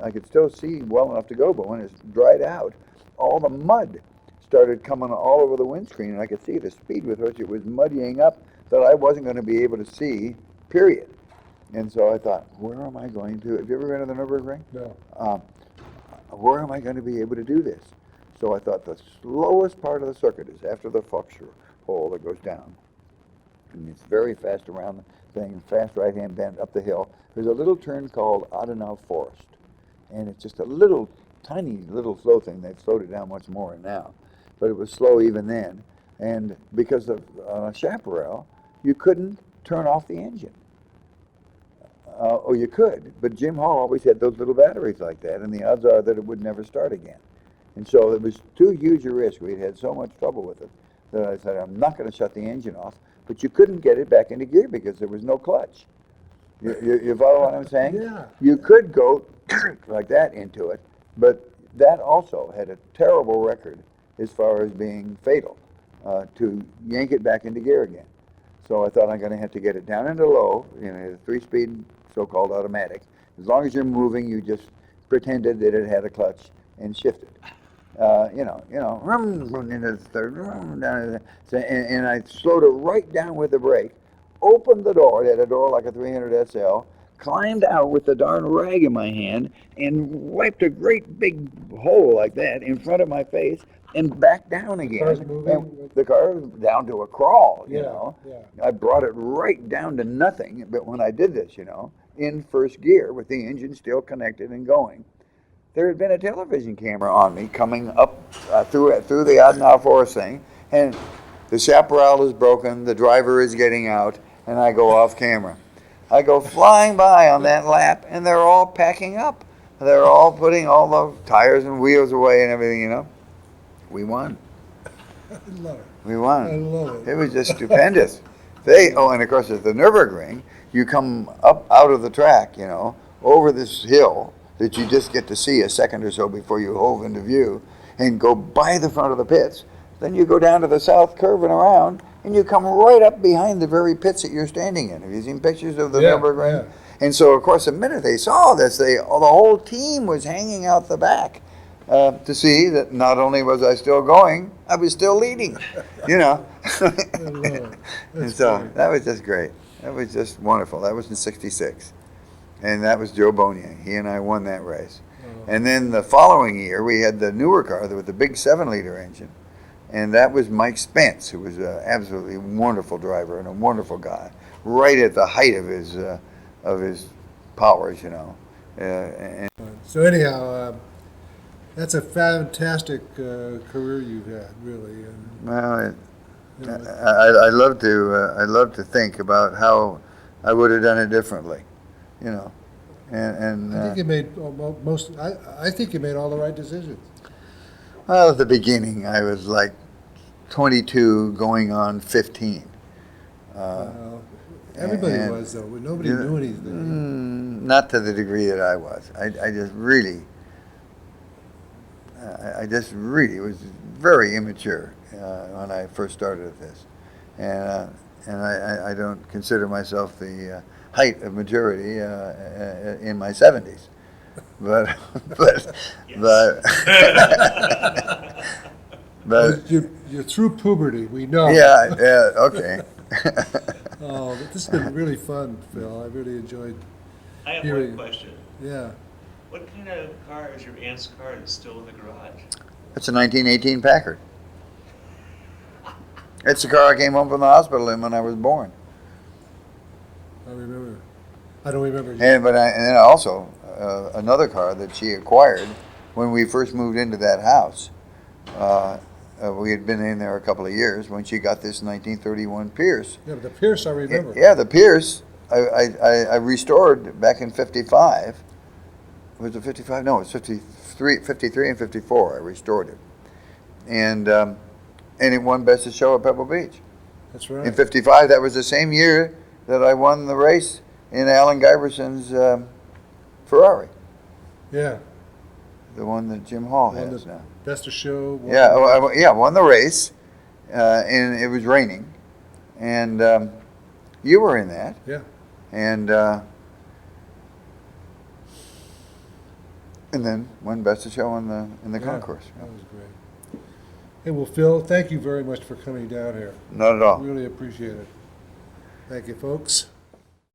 I could still see well enough to go. But when it dried out, all the mud started coming all over the windscreen, and I could see the speed with which it was muddying up that I wasn't going to be able to see, period. And so I thought, where am I going to? Have you ever been to the Nürburgring? No. Where am I going to be able to do this? So I thought the slowest part of the circuit is after the Fuchscher hole that goes down. And it's very fast around the thing, fast right-hand bend up the hill. There's a little turn called Adenau Forest. And it's just a little, tiny little slow thing. They've slowed it down much more now. But it was slow even then. And because of Chaparral, you couldn't turn off the engine. Or you could, but Jim Hall always had those little batteries like that, and the odds are that it would never start again. And so it was too huge a risk. We'd had so much trouble with it that I said, I'm not going to shut the engine off. But you couldn't get it back into gear because there was no clutch. You follow what I'm saying? Yeah. You could go like that into it, but that also had a terrible record as far as being fatal, to yank it back into gear again. So I thought I'm going to have to get it down into low, a 3-speed so-called automatic. As long as you're moving, you just pretended that it had a clutch and shifted. Into the third, down and I slowed it right down with the brake, opened the door, it had a door like a 300 SL, climbed out with the darn rag in my hand, and wiped a great big hole like that in front of my face, and back down again. car's moving? And the car was down to a crawl, Yeah. I brought it right down to nothing, but when I did this, in first gear with the engine still connected and going, there had been a television camera on me coming up through the Adenau Forest thing, and the Chaparral is broken, the driver is getting out, and I go off camera. I go flying by on that lap, and they're all packing up. They're all putting all the tires and wheels away and everything, We won. I love it. We won. I love it. It was just stupendous. And of course at the Nürburgring, you come up out of the track, over this hill that you just get to see a second or so before you hove into view, and go by the front of the pits. Then you go down to the south curve and around, and you come right up behind the very pits that you're standing in. Have you seen pictures of the Nürburgring? Yeah. And so, of course, the minute they saw this, the whole team was hanging out the back to see that not only was I still going, I was still leading, I love it. And That's so great. that was just great. That was just wonderful. That was in '66. And that was Joe Bonia. He and I won that race. And then the following year, we had the newer car with the big 7-liter engine. And that was Mike Spence, who was an absolutely wonderful driver and a wonderful guy, right at the height of his powers, So anyhow, that's a fantastic career you've had, really. And, Well, you know, I love to think about how I would have done it differently, And I think you made I think you made all the right decisions. well, at the beginning, I was like 22, going on 15. Everybody and- was, though. Nobody knew anything. Not to the degree that I was. I just really was very immature when I first started at this, and I don't consider myself the height of maturity in my 70s, but You're through puberty, we know. yeah, okay. Oh, but this has been really fun, Phil. I really enjoyed. I have Hearing- one question. Yeah. What kind of car is your aunt's car that's still in the garage? It's a 1918 Packard. It's the car I came home from the hospital in when I was born. I remember. I don't remember. And then also another car that she acquired when we first moved into that house. We had been in there a couple of years when she got this 1931 Pierce. Yeah, but the Pierce I remember. Yeah, the Pierce I restored back in '55. Was it '55? No, it was '53 and '54. I restored it, and it won Best of Show at Pebble Beach. That's right. In '55, that was the same year that I won the race in Alan Giverson's Ferrari, Yeah. the one that Jim Hall Won has the now. Best of show. won Yeah, the- yeah, won the race, and it was raining, and you were in that, Yeah. and then won best of show in the Yeah, concourse. That was great. Hey, well, Phil, thank you very much for coming down here. Not at all. Really appreciate it. Thank you, folks.